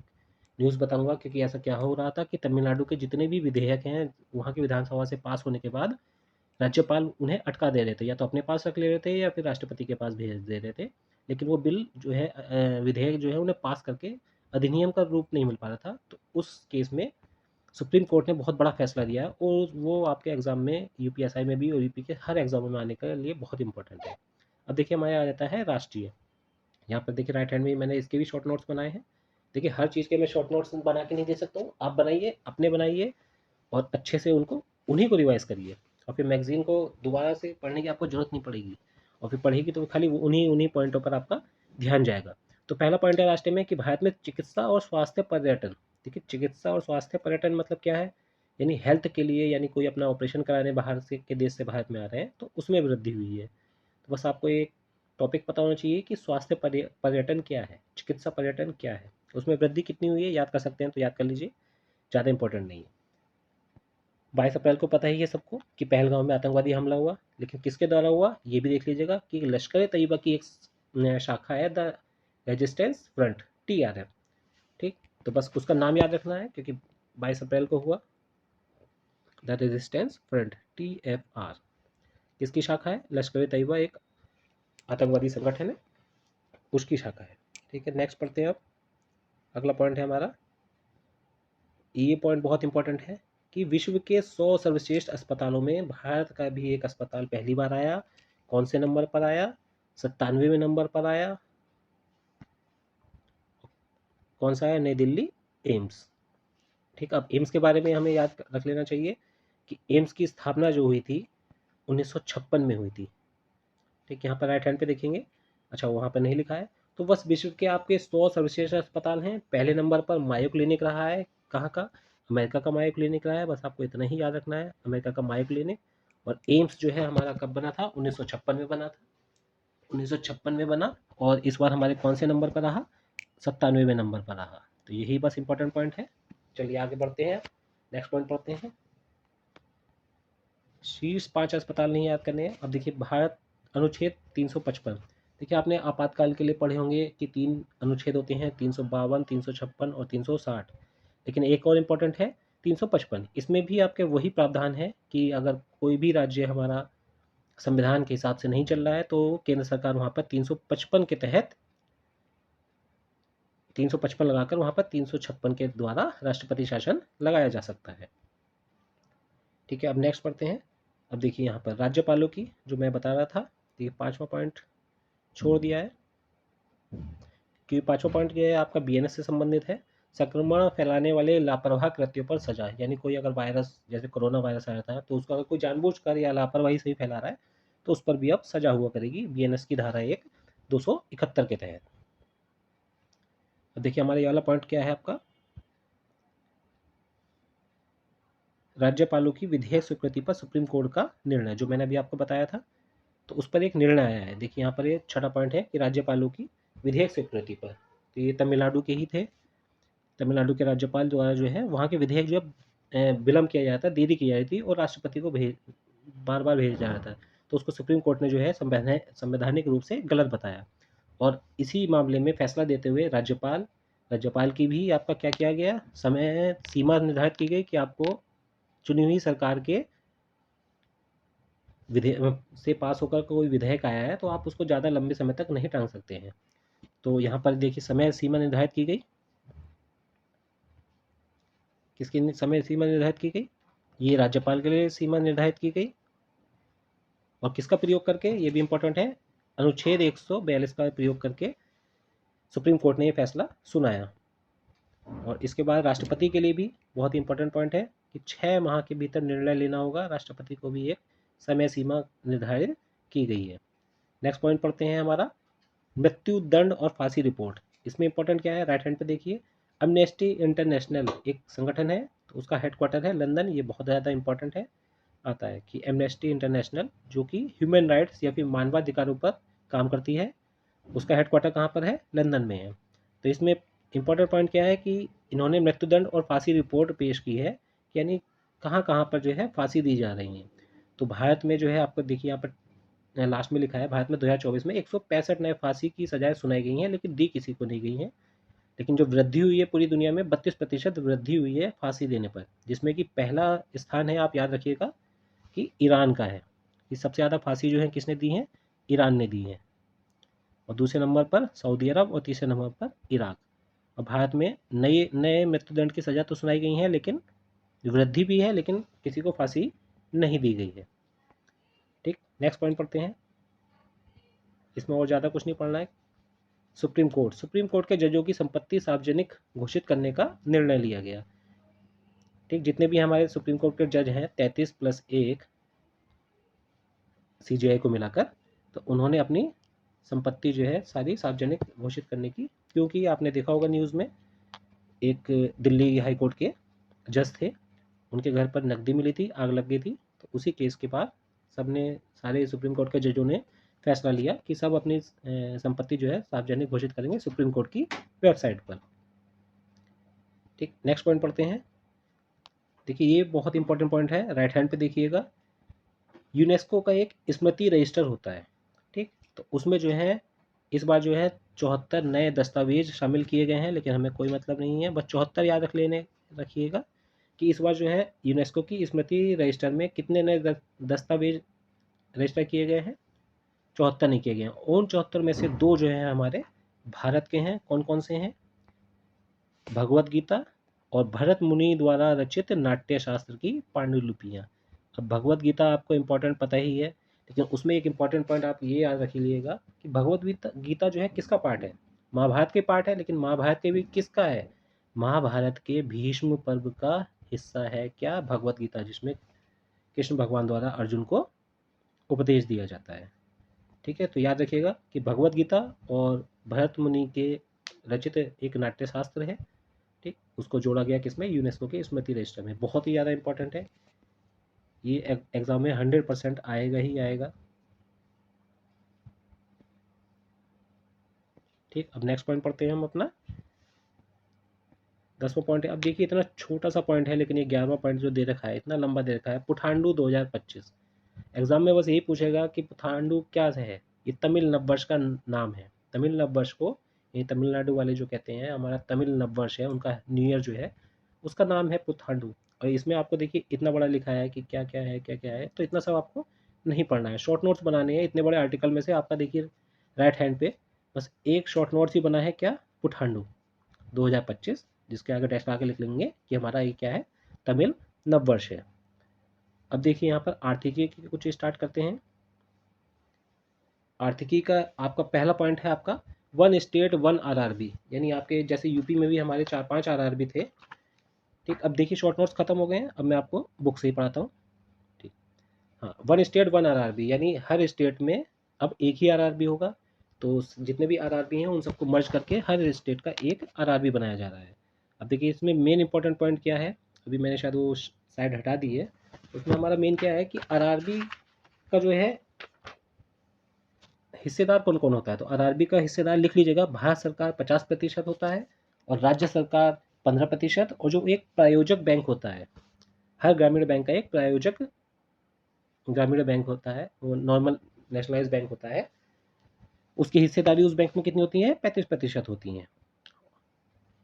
न्यूज़ बताऊंगा, क्योंकि ऐसा क्या हो रहा था कि तमिलनाडु के जितने भी विधेयक हैं वहाँ की विधानसभा से पास होने के बाद राज्यपाल उन्हें अटका दे रहे थे, या तो अपने पास रख ले रहे थे या फिर राष्ट्रपति के पास भेज दे रहे थे। लेकिन वो बिल जो है विधेयक जो है उन्हें पास करके अधिनियम का रूप नहीं मिल पा रहा था। तो उस केस में सुप्रीम कोर्ट ने बहुत बड़ा फैसला दिया है, और वो आपके एग्जाम में यूपीएसआई में भी और यूपी के हर एग्जाम में आने के लिए बहुत इंपॉर्टेंट है। अब देखिए हमारे आ जाता है राष्ट्रीय। यहाँ पर देखिए राइट हैंड में मैंने इसके भी शॉर्ट नोट्स बनाए हैं। देखिए हर चीज़ के मैं शॉर्ट नोट्स बना के नहीं दे सकता हूँ, आप बनाइए, अपने बनाइए और अच्छे से उनको उन्हीं को रिवाइज करिए, और फिर मैगजीन को दोबारा से पढ़ने की आपको जरूरत नहीं पड़ेगी, और फिर पढ़ेगी तो खाली उन्हीं उन्हीं पॉइंटों पर आपका ध्यान जाएगा। तो पहला पॉइंट है राष्ट्रीय में कि भारत में चिकित्सा और स्वास्थ्य पर्यटन। देखिए चिकित्सा और स्वास्थ्य पर्यटन मतलब क्या है? यानी हेल्थ के लिए, यानी कोई अपना ऑपरेशन कराने बाहर से के देश से भारत में आ रहे हैं तो उसमें वृद्धि हुई है। तो बस आपको एक टॉपिक पता होना चाहिए कि स्वास्थ्य पर्यटन क्या है, चिकित्सा पर्यटन क्या है, उसमें वृद्धि कितनी हुई है, याद कर सकते हैं तो याद कर लीजिए, ज़्यादा इंपॉर्टेंट नहीं है। 22 अप्रैल को पता ही है सबको कि पहलगांव में आतंकवादी हमला हुआ, लेकिन किसके द्वारा हुआ ये भी देख लीजिएगा कि लश्कर ए तैयबा की एक शाखा है, द रेजिस्टेंस फ्रंट, TRF। ठीक, तो बस उसका नाम याद रखना है क्योंकि 22 अप्रैल को हुआ। द रेजिस्टेंस फ्रंट, TFR, किसकी शाखा है? लश्कर ए तैयबा एक आतंकवादी संगठन है, उसकी शाखा है। ठीक है, नेक्स्ट पढ़ते हैं अब। अगला पॉइंट है हमारा, ये पॉइंट बहुत इंपॉर्टेंट है कि विश्व के 100 सर्वश्रेष्ठ अस्पतालों में भारत का भी एक अस्पताल पहली बार आया। कौन से नंबर पर आया? 97वें नंबर पर आया। कौन सा है? नई दिल्ली एम्स। ठीक, अब एम्स के बारे में हमें याद रख लेना चाहिए कि एम्स की स्थापना जो हुई थी 1956 में हुई थी। ठीक, यहाँ पर राइट हैंड पे देखेंगे, अच्छा वहाँ पर नहीं लिखा है। तो बस विश्व के आपके 100 सर्वश्रेष्ठ अस्पताल हैं। पहले नंबर पर मायो क्लिनिक रहा है, कहाँ का? अमेरिका का मायो क्लिनिक रहा है, बस आपको इतना ही याद रखना है, अमेरिका का मायो क्लिनिक। और एम्स जो है हमारा कब बना था? 1956 में बना था, 1956 में बना। और इस बार हमारे कौन से नंबर पर रहा? 97वें नंबर पर रहा। तो यही बस इंपॉर्टेंट पॉइंट है। चलिए आगे बढ़ते हैं, नेक्स्ट पॉइंट पढ़ते हैं। शीर्ष 5 अस्पताल नहीं याद करने हैं। अब देखिए भारत अनुच्छेद 355, देखिए आपने आपातकाल के लिए पढ़े होंगे कि 3 अनुच्छेद होते हैं, 352, 356 और 360। लेकिन एक और इम्पोर्टेंट है 355। इसमें भी आपके वही प्रावधान है कि अगर कोई भी राज्य हमारा संविधान के हिसाब से नहीं चल रहा है तो केंद्र सरकार वहाँ पर 355 के तहत 355 लगाकर वहाँ पर 356 के द्वारा राष्ट्रपति शासन लगाया जा सकता है। ठीक है, अब नेक्स्ट पढ़ते हैं। अब देखिए यहाँ पर राज्यपालों की जो मैं बता रहा था, ये 5वां पॉइंट छोड़ दिया है कि 5वां पॉइंट ये है आपका BNS से संबंधित है। संक्रमण फैलाने वाले लापरवाह कृत्यों पर सजा, यानी कोई अगर वायरस जैसे कोरोना वायरस आया था तो उसको अगर कोई जानबूझकर या लापरवाही से ही फैला रहा है तो उस पर भी अब सजा हुआ करेगी BNS की धारा 271 के तहत। अब देखिए हमारे ये वाला पॉइंट क्या है आपका, राज्यपालों की विधेयक स्वीकृति पर सुप्रीम कोर्ट का निर्णय, जो मैंने अभी आपको बताया था, तो उस पर एक निर्णय आया है। देखिए यहाँ पर ये 6वां पॉइंट है कि राज्यपालों की विधेयक स्वीकृति पर, तो ये तमिलनाडु के ही थे। तमिलनाडु के राज्यपाल द्वारा जो है वहाँ के विधेयक जो है विलम्ब किया जाता है, देरी की जाती थी और राष्ट्रपति को बार बार भेजा जा रहा था। तो उसको सुप्रीम कोर्ट ने जो है संवैधानिक रूप से गलत बताया, और इसी मामले में फैसला देते हुए राज्यपाल की भी आपका क्या किया गया, समय सीमा निर्धारित की गई कि आपको चुनी हुई सरकार के विधेयक से पास होकर कोई विधेयक आया है तो आप उसको ज़्यादा लंबे समय तक नहीं टांग सकते हैं। तो यहाँ पर देखिए समय सीमा निर्धारित की गई, किसकी समय सीमा निर्धारित की गई? ये राज्यपाल के लिए सीमा निर्धारित की गई, और किसका प्रयोग करके? ये भी इंपॉर्टेंट है, अनुच्छेद 142 का प्रयोग करके सुप्रीम कोर्ट ने ये फैसला सुनाया। और इसके बाद राष्ट्रपति के लिए भी बहुत ही इंपॉर्टेंट पॉइंट है कि 6 माह के भीतर निर्णय लेना होगा। राष्ट्रपति को भी एक समय सीमा निर्धारित की गई है। नेक्स्ट पॉइंट पढ़ते हैं हमारा, मृत्यु दंड और फांसी रिपोर्ट। इसमें इंपॉर्टेंट क्या है, राइट हैंड पे देखिए, एमनेस्टी इंटरनेशनल एक संगठन है, तो उसका हेडक्वार्टर है लंदन। ये बहुत ज़्यादा इंपॉर्टेंट है, आता है कि एमनेस्टी इंटरनेशनल जो कि ह्यूमन राइट्स या फिर मानवाधिकारों पर काम करती है, उसका हेडक्वार्टर कहाँ पर है, लंदन में है। तो इसमें इंपॉर्टेंट पॉइंट क्या है कि इन्होंने मृत्युदंड और फांसी रिपोर्ट पेश की है, यानी कहाँ कहाँ पर जो है फांसी दी जा रही है। तो भारत में जो है आपको देखिए यहाँ पर लास्ट में लिखा है, भारत में 2024 में 165 नए फांसी की सजाएं सुनाई गई हैं, लेकिन दी किसी को नहीं गई हैं। लेकिन जो वृद्धि हुई है पूरी दुनिया में 32% वृद्धि हुई है फांसी देने पर, जिसमें कि पहला स्थान है, आप याद रखिएगा, कि ईरान का है। कि सबसे ज़्यादा फांसी जो है किसने दी है, ईरान ने दी है। और दूसरे नंबर पर सऊदी अरब और तीसरे नंबर पर इराक। और भारत में नए नए मृत्युदंड की सज़ा तो सुनाई गई है, लेकिन वृद्धि भी है, लेकिन किसी को फांसी नहीं दी गई है। ठीक, नेक्स्ट पॉइंट पढ़ते हैं। इसमें और ज़्यादा कुछ नहीं पढ़ना है। सुप्रीम कोर्ट के जजों की संपत्ति सार्वजनिक घोषित करने का निर्णय लिया गया। ठीक, जितने भी हमारे सुप्रीम कोर्ट के जज हैं 33+1 CJI को मिलाकर, तो उन्होंने अपनी संपत्ति जो है सारी सार्वजनिक घोषित करने की, क्योंकि आपने देखा होगा न्यूज़ में, एक दिल्ली हाई कोर्ट के जज थे, उनके घर पर नकदी मिली थी, आग लग गई थी। तो उसी केस के बाद सारे सुप्रीम कोर्ट के जजों ने फैसला लिया कि सब अपनी संपत्ति जो है सार्वजनिक घोषित करेंगे सुप्रीम कोर्ट की वेबसाइट पर। ठीक, नेक्स्ट पॉइंट पढ़ते हैं। देखिए ये बहुत इंपॉर्टेंट पॉइंट है, राइट हैंड पे देखिएगा, यूनेस्को का एक स्मृति रजिस्टर होता है। ठीक, तो उसमें जो है इस बार जो है 74 नए दस्तावेज शामिल किए गए हैं, लेकिन हमें कोई मतलब नहीं है, बस 74 याद रखिएगा कि इस बार जो है यूनेस्को की स्मृति रजिस्टर में कितने नए दस्तावेज रजिस्टर किए गए हैं, 74 नहीं किए गए हैं। उन 74 में से 2 जो है हमारे भारत के हैं। कौन कौन से हैं, भगवत गीता और भरत मुनि द्वारा रचित नाट्य शास्त्र की पांडुलिपियाँ। अब भगवत गीता आपको इम्पोर्टेंट पता ही है, लेकिन उसमें एक इम्पॉर्टेंट पॉइंट आप ये याद रख लीजिएगा कि भगवत गीता जो है किसका पार्ट है, महाभारत के पार्ट है, लेकिन महाभारत के भी किसका है, महाभारत के भीष्म पर्व का हिस्सा है क्या, भगवत गीता, जिसमें कृष्ण भगवान द्वारा अर्जुन को उपदेश दिया जाता है। ठीक है, तो याद रखिएगा कि भगवत गीता और भरत मुनि के रचित एक नाट्य शास्त्र है। ठीक, उसको जोड़ा गया किसमें, यूनेस्को के स्मृति रजिस्टर में। बहुत ही ज़्यादा इंपॉर्टेंट है, ये एग्जाम में 100% आएगा ही आएगा। ठीक, अब नेक्स्ट पॉइंट पढ़ते हैं हम अपना 10वां पॉइंट है। अब देखिए इतना छोटा सा पॉइंट है, लेकिन ये 11वां पॉइंट जो दे रखा है इतना लंबा दे रखा है, पुथांडु 2025। एग्जाम में बस यही पूछेगा कि पुथांडु क्या है, ये तमिल नववर्ष का नाम है। तमिल नववर्ष को ये तमिलनाडु वाले जो कहते हैं, हमारा तमिल नववर्ष है, उनका न्यू ईयर जो है उसका नाम है पुथांडु। और इसमें आपको देखिए इतना बड़ा लिखा है कि क्या क्या है क्या क्या है, तो इतना सब आपको नहीं पढ़ना है, शॉर्ट नोट्स बनाने हैं। इतने बड़े आर्टिकल में से आपका देखिए राइट हैंड पे बस एक शॉर्ट नोट्स ही बना है, क्या, पुथांडु 2025, जिसके आगे टेक्स्ट आगे लिख लेंगे कि हमारा ये क्या है, तमिल नववर्ष है। अब देखिए यहाँ पर आर्थिकी की कुछ स्टार्ट करते हैं। आर्थिकी का आपका पहला पॉइंट है आपका 1 स्टेट 1 RRB, यानी आपके जैसे यूपी में भी हमारे 4-5 RRB थे। ठीक, अब देखिए शॉर्ट नोट्स खत्म हो गए हैं, अब मैं आपको बुक से ही पढ़ाता हूँ। ठीक, हाँ, 1 स्टेट 1 RRB, यानी हर स्टेट में अब एक ही RRB होगा। तो जितने भी RRB हैं उन सबको मर्ज करके हर स्टेट का एक RRB बनाया जा रहा है। अब देखिए इसमें मेन इंपॉर्टेंट पॉइंट क्या है, अभी मैंने शायद वो साइड हटा दी है। उसमें हमारा मेन क्या है कि RRB का जो है हिस्सेदार कौन कौन होता है। तो RRB का हिस्सेदार लिख लीजिएगा, भारत सरकार 50% होता है और राज्य सरकार 15%, और जो एक प्रायोजक बैंक होता है, हर ग्रामीण बैंक का एक प्रायोजक ग्रामीण बैंक होता है, वो नॉर्मल नेशनलाइज बैंक होता है, उसकी हिस्सेदारी उस बैंक में कितनी होती है, 35% होती हैं।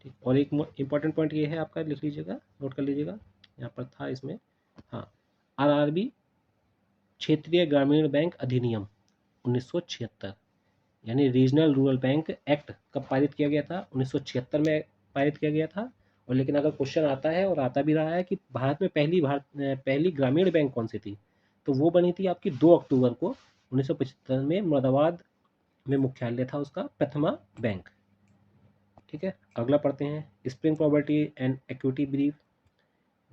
ठीक, और एक इंपॉर्टेंट पॉइंट ये है आपका, लिख लीजिएगा, नोट कर लीजिएगा, यहाँ पर था इसमें, हाँ, RRB क्षेत्रीय ग्रामीण बैंक अधिनियम 1976, यानी रीजनल रूरल बैंक एक्ट कब पारित किया गया था, 1976 में पारित किया गया था। और लेकिन अगर क्वेश्चन आता है और आता भी रहा है कि भारत में पहली ग्रामीण बैंक कौन सी थी, तो वो बनी थी आपकी 2 अक्टूबर को 1975 में, मुरादाबाद में मुख्यालय था उसका, प्रथमा बैंक। ठीक है, अगला पढ़ते हैं spring poverty and equity brief.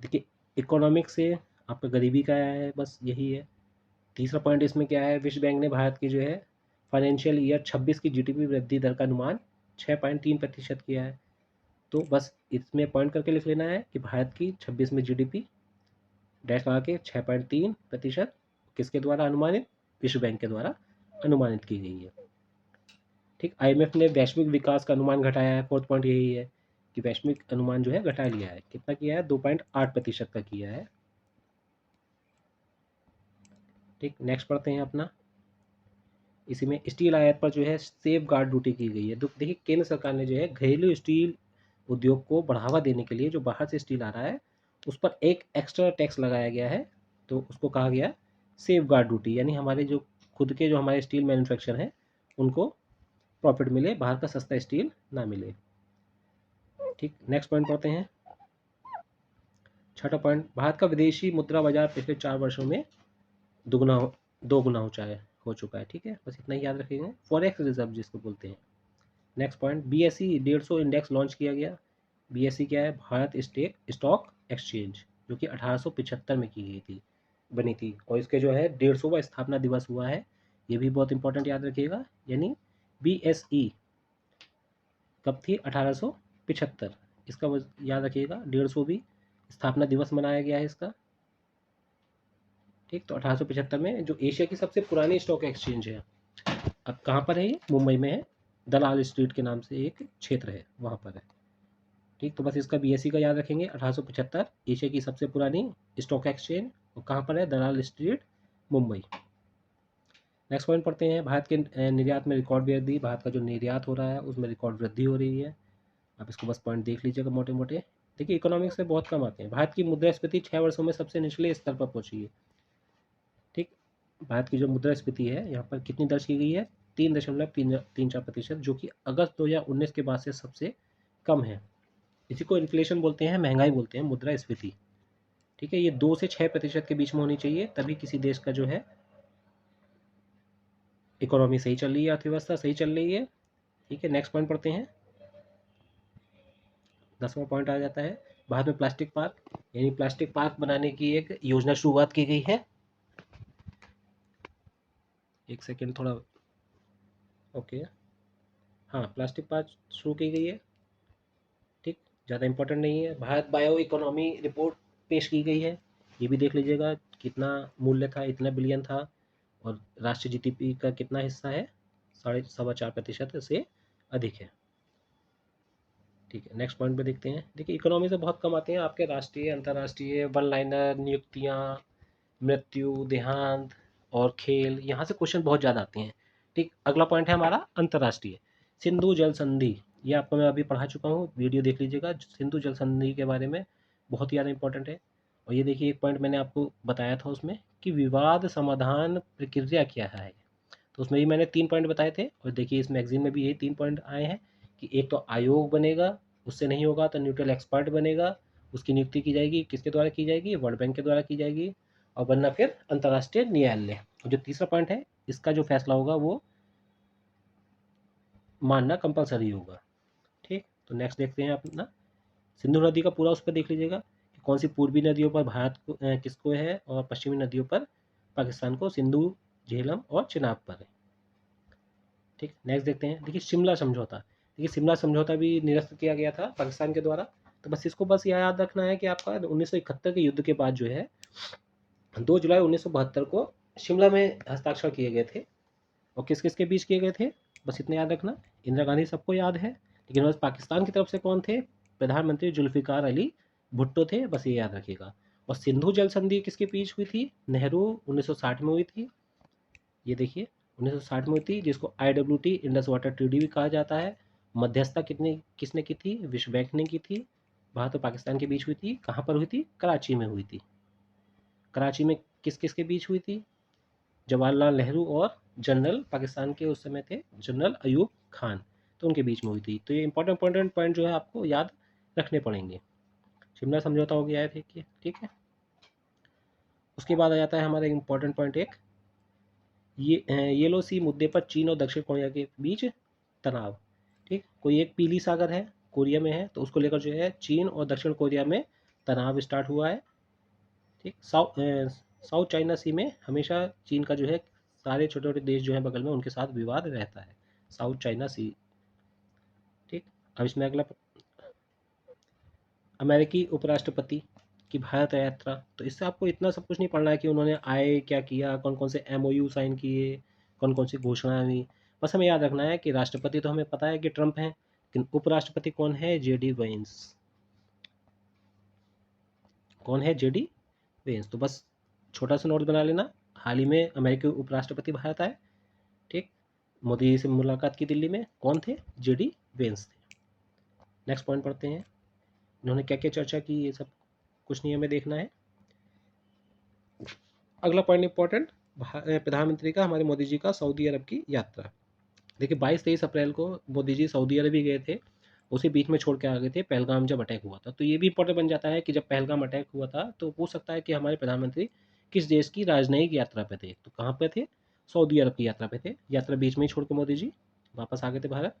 देखिए इकोनॉमिक्स से आपका गरीबी का आया है, बस यही है। तीसरा पॉइंट इसमें क्या है, विश्व बैंक ने भारत की जो है फाइनेंशियल ईयर 26 की जीडीपी वृद्धि दर का अनुमान 6.3% किया है। तो बस इसमें पॉइंट करके लिख लेना है कि भारत की 26 में जीडीपी डैश लगा के 6.3% किसके द्वारा अनुमानित, विश्व बैंक के द्वारा अनुमानित की गई है। ठीक, आईएमएफ ने वैश्विक विकास का अनुमान घटाया है। फोर्थ पॉइंट यही है कि वैश्विक अनुमान जो है घटा लिया है, कितना किया है, 2.8% का किया है। ठीक, नेक्स्ट पढ़ते हैं अपना, इसी में स्टील आयात पर जो है सेफ गार्ड ड्यूटी की गई है। देखिए केंद्र सरकार ने जो है घरेलू स्टील उद्योग को बढ़ावा देने के लिए जो बाहर से स्टील आ रहा है उस पर एक एक्स्ट्रा टैक्स लगाया गया है, तो उसको कहा गया सेफ गार्ड ड्यूटी, यानी हमारे जो खुद के जो हमारे स्टील मैन्युफैक्चर हैं उनको प्रॉफिट मिले, बाहर का सस्ता स्टील ना मिले। ठीक, नेक्स्ट पॉइंट पढ़ते हैं, छठा पॉइंट, भारत का विदेशी मुद्रा बाजार पिछले 4 वर्षों में दुगुना दो गुना हो चुका है। ठीक है, बस इतना ही याद रखिएगा, फॉरेक्स रिजर्व जिसको बोलते हैं। Next point, BSE 150 index launch किया गया। बीएसई क्या है, भारत स्टॉक एक्सचेंज, जो कि 1875 में की गई थी, बनी थी, और इसके जो है 150वां स्थापना दिवस हुआ है, ये भी बहुत इंपॉर्टेंट याद रखिएगा। यानी बीएसई कब थी, 1875, इसका याद रखिएगा, 150वीं स्थापना दिवस मनाया गया है इसका। ठीक, तो 1875 में जो एशिया की सबसे पुरानी स्टॉक एक्सचेंज है, अब कहाँ पर है ये, मुंबई में है, दलाल स्ट्रीट के नाम से एक क्षेत्र है, वहाँ पर है। ठीक, तो बस इसका बीएसई का याद रखेंगे, 1875, एशिया की सबसे पुरानी स्टॉक एक्सचेंज, और कहाँ पर है, दलाल स्ट्रीट, मुंबई। नेक्स्ट पॉइंट पढ़ते हैं, भारत के निर्यात में रिकॉर्ड वृद्धि। भारत का जो निर्यात हो रहा है उसमें रिकॉर्ड वृद्धि हो रही है। आप इसको बस पॉइंट देख लीजिएगा मोटे मोटे। देखिए इकोनॉमिक्स से बहुत कम आते हैं। भारत की मुद्रास्फीति 6 वर्षों में सबसे निचले स्तर पर पहुंची है। ठीक, भारत की जो मुद्रास्फीति है यहाँ पर कितनी दर्ज की गई है, 3.34%, जो कि अगस्त 2019 के बाद से सबसे कम है। इसी को इन्फ्लेशन बोलते हैं, महंगाई बोलते हैं, मुद्रास्फीति। ठीक है, ये 2 से 6% के बीच में होनी चाहिए, तभी किसी देश का जो है इकोनॉमी सही चल रही है, अर्थव्यवस्था सही चल रही है। ठीक है, नेक्स्ट पॉइंट पढ़ते हैं, 10वां पॉइंट आ जाता है, भारत में प्लास्टिक पार्क, यानी प्लास्टिक पार्क बनाने की एक योजना शुरुआत की गई है। एक सेकेंड थोड़ा, ओके, हाँ, प्लास्टिक पार्क शुरू की गई है। ठीक, ज़्यादा इंपॉर्टेंट नहीं है। भारत बायो इकोनॉमी रिपोर्ट पेश की गई है, ये भी देख लीजिएगा, कितना मूल्य था, इतना बिलियन था, और राष्ट्रीय जीडीपी का कितना हिस्सा है, 4.25% से अधिक है। ठीक है, नेक्स्ट पॉइंट पे देखते हैं। देखिए इकोनॉमी से बहुत कम आते हैं आपके राष्ट्रीय, अंतर्राष्ट्रीय, वन लाइनर, नियुक्तियाँ, मृत्यु, देहांत और खेल, यहाँ से क्वेश्चन बहुत ज़्यादा आते हैं। ठीक, अगला पॉइंट है हमारा अंतर्राष्ट्रीय, सिंधु जल संधि, ये आपको मैं अभी पढ़ा चुका हूँ, वीडियो देख लीजिएगा, सिंधु जल संधि के बारे में बहुत ही ज़्यादा इंपॉर्टेंट है। और ये देखिए एक पॉइंट मैंने आपको बताया था उसमें कि विवाद समाधान प्रक्रिया क्या है, तो उसमें भी मैंने 3 पॉइंट बताए थे, और देखिए इस मैगजीन में भी यही 3 पॉइंट आए हैं कि एक तो आयोग बनेगा, उससे नहीं होगा तो न्यूट्रल एक्सपर्ट बनेगा, उसकी नियुक्ति की जाएगी, किसके द्वारा की जाएगी, वर्ल्ड बैंक के द्वारा की जाएगी, और वरना फिर अंतर्राष्ट्रीय न्यायालय। जो तीसरा पॉइंट है, इसका जो फैसला होगा वो मानना कंपलसरी होगा। ठीक, तो नेक्स्ट देखते हैं अपना, सिंधु नदी का पूरा उस पर देख लीजिएगा कि कौन सी पूर्वी नदियों पर भारत को किसको है, और पश्चिमी नदियों पर पाकिस्तान को, सिंधु, झेलम और चिनाब पर है। ठीक, नेक्स्ट देखते हैं, देखिए शिमला समझौता। देखिए शिमला समझौता भी निरस्त किया गया था पाकिस्तान के द्वारा, तो बस इसको बस याद रखना है कि आपका 1971 के युद्ध के बाद जो है 2 जुलाई 1972 को शिमला में हस्ताक्षर किए गए थे, और किस किस के बीच किए गए थे, बस इतना याद रखना। इंदिरा गांधी सबको याद है, लेकिन बस पाकिस्तान की तरफ से कौन थे, प्रधानमंत्री जुल्फिकार अली भुट्टो थे, बस ये याद रखिएगा। और सिंधु जल संधि किसके बीच हुई थी, नेहरू 1960 में हुई थी, ये देखिए 1960 में हुई थी, जिसको IWT, इंडस वाटर ट्रीटी भी कहा जाता है। मध्यस्थता किसने की थी, विश्व बैंक ने की थी। भारत और पाकिस्तान के बीच हुई थी, कहाँ पर हुई थी, कराची में हुई थी। कराची में किस किस के बीच हुई थी, जवाहरलाल नेहरू और जनरल, पाकिस्तान के उस समय थे जनरल अयूब खान, तो उनके बीच में हुई थी। तो ये इंपॉर्टेंट पॉइंट जो है आपको याद रखने पड़ेंगे। शिमला समझौता हो गया है, देखिए, ठीक है। उसके बाद आ जाता है हमारा इंपॉर्टेंट पॉइंट एक, ये येलो सी मुद्दे पर चीन और दक्षिण कोरिया के बीच तनाव। ठीक, कोई एक पीली सागर है, कोरिया में है, तो उसको लेकर जो है चीन और दक्षिण कोरिया में तनाव स्टार्ट हुआ है। ठीक, साउथ चाइना सी में हमेशा चीन का जो है सारे छोटे छोटे देश जो है बगल में उनके साथ विवाद रहता है, साउथ चाइना सी। ठीक, अब इसमें अगला, अमेरिकी उपराष्ट्रपति की भारत यात्रा, तो इससे आपको इतना सब कुछ नहीं पढ़ना है कि उन्होंने आए क्या किया, कौन कौन से एमओयू साइन किए, कौन कौन सी घोषणाएं हुई। बस हमें याद रखना है कि राष्ट्रपति तो हमें पता है कि ट्रंप है, लेकिन उपराष्ट्रपति कौन है, जेडी वेंस। कौन है, जेडी वेंस। तो बस छोटा सा नोट बना लेना, हाल ही में अमेरिकी उपराष्ट्रपति भारत आए। ठीक, मोदी जी से मुलाकात की दिल्ली में, कौन थे, जेडी वेंस थे। नेक्स्ट पॉइंट पढ़ते हैं, इन्होंने क्या क्या चर्चा की, ये सब कुछ नहीं हमें देखना है। अगला पॉइंट इंपॉर्टेंट, प्रधानमंत्री का, हमारे मोदी जी का सऊदी अरब की यात्रा। देखिए 22-23 अप्रैल को मोदी जी सऊदी अरब ही गए थे, उसी बीच में छोड़ के आ गए थे पहलगाम जब अटैक हुआ था। तो ये भी इंपॉर्टेंट बन जाता है कि जब पहलगाम अटैक हुआ था तो पूछ सकता है कि हमारे प्रधानमंत्री किस देश की राजनयिक यात्रा पे थे, तो कहाँ पे थे, सऊदी अरब की यात्रा पे थे। यात्रा बीच में ही छोड़ के मोदी जी वापस आ गए थे भारत।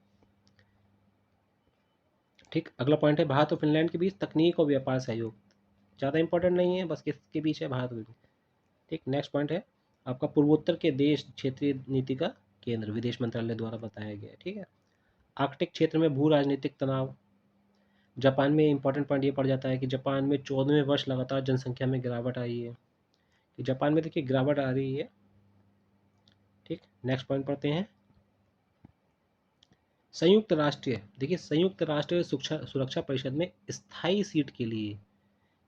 ठीक, अगला पॉइंट है भारत और फिनलैंड के बीच तकनीक और व्यापार सहयोग। ज़्यादा इंपॉर्टेंट नहीं है, बस किसके बीच है, भारत और। ठीक, नेक्स्ट पॉइंट है आपका, पूर्वोत्तर के देश क्षेत्रीय नीति का केंद्र, विदेश मंत्रालय द्वारा बताया गया है। ठीक है, आर्कटिक क्षेत्र में भू राजनीतिक तनाव। जापान में इंपॉर्टेंट पॉइंट ये पड़ जाता है कि जापान में 14वें वर्ष लगातार जनसंख्या में गिरावट आई है, कि जापान में देखिए गिरावट आ रही है। ठीक, नेक्स्ट पॉइंट पढ़ते हैं, संयुक्त राष्ट्र, देखिए संयुक्त राष्ट्र सुरक्षा परिषद में स्थायी सीट के लिए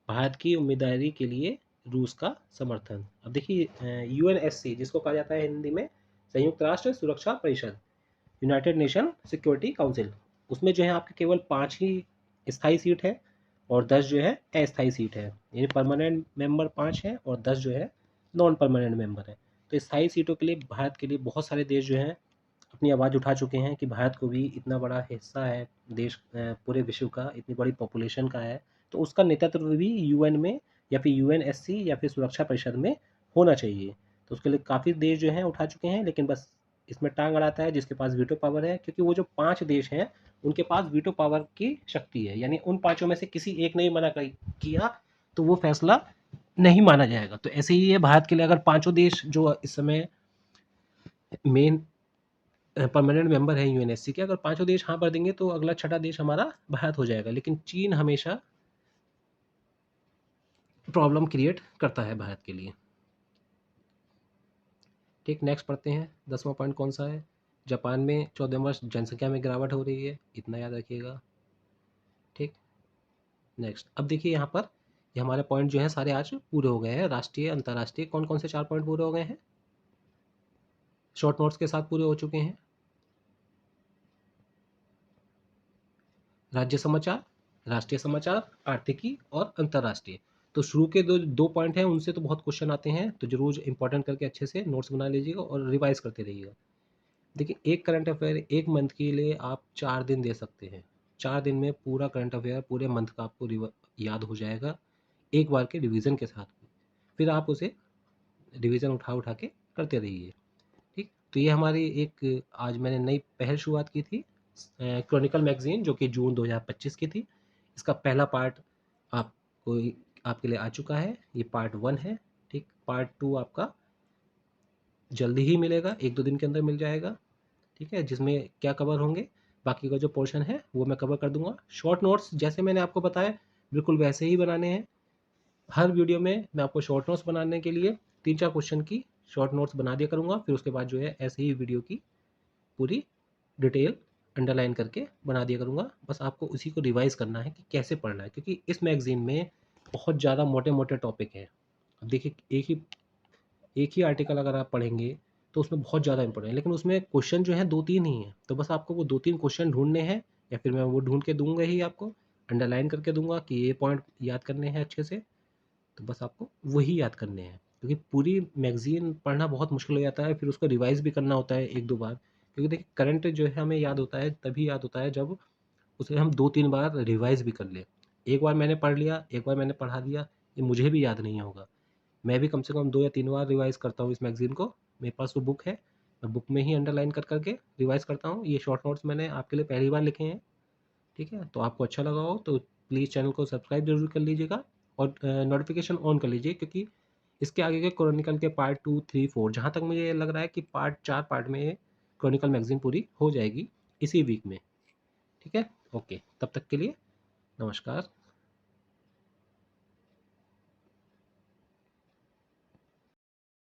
भारत की उम्मीदवारी के लिए रूस का समर्थन। अब देखिए यूएनएससी जिसको कहा जाता है हिंदी में संयुक्त राष्ट्र सुरक्षा परिषद, यूनाइटेड नेशन सिक्योरिटी काउंसिल, उसमें जो है आपके केवल 5 ही स्थायी सीट है और 10 जो है अस्थायी सीट है, यानी परमानेंट मेंबर 5 है और 10 जो है नॉन परमानेंट मेंबर है। तो स्थायी सीटों के लिए भारत के लिए बहुत सारे देश जो हैं अपनी आवाज़ उठा चुके हैं कि भारत को भी इतना बड़ा हिस्सा है देश, पूरे विश्व का, इतनी बड़ी पॉपुलेशन का है, तो उसका नेतृत्व भी यूएन में या फिर यूएनएससी या फिर सुरक्षा परिषद में होना चाहिए। तो उसके लिए काफ़ी देश जो हैं उठा चुके हैं, लेकिन बस इसमें टांग अड़ाता है जिसके पास वीटो पावर है, क्योंकि वो जो 5 देश हैं उनके पास वीटो पावर की शक्ति है, यानी उन पाँचों में से किसी एक ने ही मना किया तो वो फैसला नहीं माना जाएगा। तो ऐसे ही है भारत के लिए, अगर पाँचों देश जो इस समय मेन परमानेंट मेंबर है यूएनएससी के, अगर पांचों देश हाँ भर देंगे तो अगला छठा देश हमारा भारत हो जाएगा, लेकिन चीन हमेशा प्रॉब्लम क्रिएट करता है भारत के लिए। ठीक, नेक्स्ट पढ़ते हैं, 10वां पॉइंट कौन सा है, जापान में 14वें वर्ष जनसंख्या में गिरावट हो रही है, इतना याद रखिएगा। ठीक, नेक्स्ट, अब देखिए यहाँ पर ये हमारे पॉइंट जो है सारे आज पूरे हो गए हैं, राष्ट्रीय अंतर्राष्ट्रीय कौन कौन से 4 पॉइंट पूरे हो गए हैं, शॉर्ट नोट्स के साथ पूरे हो चुके हैं। राज्य समाचार, राष्ट्रीय समाचार, आर्थिकी और अंतर्राष्ट्रीय। तो शुरू के दो पॉइंट हैं उनसे तो बहुत क्वेश्चन आते हैं, तो जरूर इंपॉर्टेंट करके अच्छे से नोट्स बना लीजिएगा और रिवाइज करते रहिएगा। देखिए एक करंट अफेयर एक मंथ के लिए आप 4 दिन दे सकते हैं, 4 दिन में पूरा करंट अफेयर पूरे मंथ का आपको याद हो जाएगा एक बार के रिवीजन के साथ। फिर आप उसे रिवीजन उठा उठा के करते रहिए। ठीक, तो ये हमारी एक आज मैंने नई पहल शुरुआत की थी, क्रॉनिकल मैगजीन, जो कि जून 2025 की थी। इसका पहला पार्ट आपको आपके लिए आ चुका है, ये पार्ट 1 है। ठीक, पार्ट 2 आपका जल्दी ही मिलेगा, 1-2 दिन के अंदर मिल जाएगा। ठीक है, जिसमें क्या कवर होंगे, बाकी का जो पोर्शन है वो मैं कवर कर दूंगा। शॉर्ट नोट्स जैसे मैंने आपको बताया बिल्कुल वैसे ही बनाने हैं। हर वीडियो में मैं आपको शॉर्ट नोट्स बनाने के लिए 3-4 क्वेश्चन की शॉर्ट नोट्स बना दिया करूँगा, फिर उसके बाद जो है ऐसे ही वीडियो की पूरी डिटेल अंडरलाइन करके बना दिया करूँगा। बस आपको उसी को रिवाइज़ करना है कि कैसे पढ़ना है, क्योंकि इस मैगज़ीन में बहुत ज़्यादा मोटे-मोटे टॉपिक हैं। अब देखिए एक ही आर्टिकल अगर आप पढ़ेंगे तो उसमें बहुत ज़्यादा इंपॉर्टेंट है, लेकिन उसमें क्वेश्चन जो है 2-3 ही हैं। तो बस आपको वो 2-3 क्वेश्चन ढूँढने हैं, या फिर मैं वो ढूँढ के दूँगा ही आपको, अंडरलाइन करके दूँगा कि ये पॉइंट याद करने हैं अच्छे से। तो बस आपको वही याद करने हैं, क्योंकि पूरी मैगज़ीन पढ़ना बहुत मुश्किल हो जाता है, फिर उसको रिवाइज़ भी करना होता है 1-2 बार। क्योंकि देखिए करंट जो है हमें याद होता है, तभी याद होता है जब उसे हम 2-3 बार रिवाइज़ भी कर लें। एक बार मैंने पढ़ लिया, एक बार मैंने पढ़ा दिया, ये मुझे भी याद नहीं होगा। मैं भी कम से कम 2 या 3 बार रिवाइज़ करता हूँ इस मैगज़ीन को। मेरे पास वो बुक है, बुक में ही अंडरलाइन कर करके रिवाइज़ करता हूँ। ये शॉर्ट नोट्स मैंने आपके लिए पहली बार लिखे हैं, ठीक है? तो आपको अच्छा लगा हो तो प्लीज़ चैनल को सब्सक्राइब ज़रूर कर लीजिएगा और नोटिफ़िकेशन ऑन कर लीजिए, क्योंकि इसके आगे के क्रॉनिकल के पार्ट 2, 3, 4 जहाँ तक मुझे लग रहा है कि 4 पार्ट में क्रॉनिकल मैगज़ीन पूरी हो जाएगी इसी वीक में, ठीक है? ओके, तब तक के लिए नमस्कार।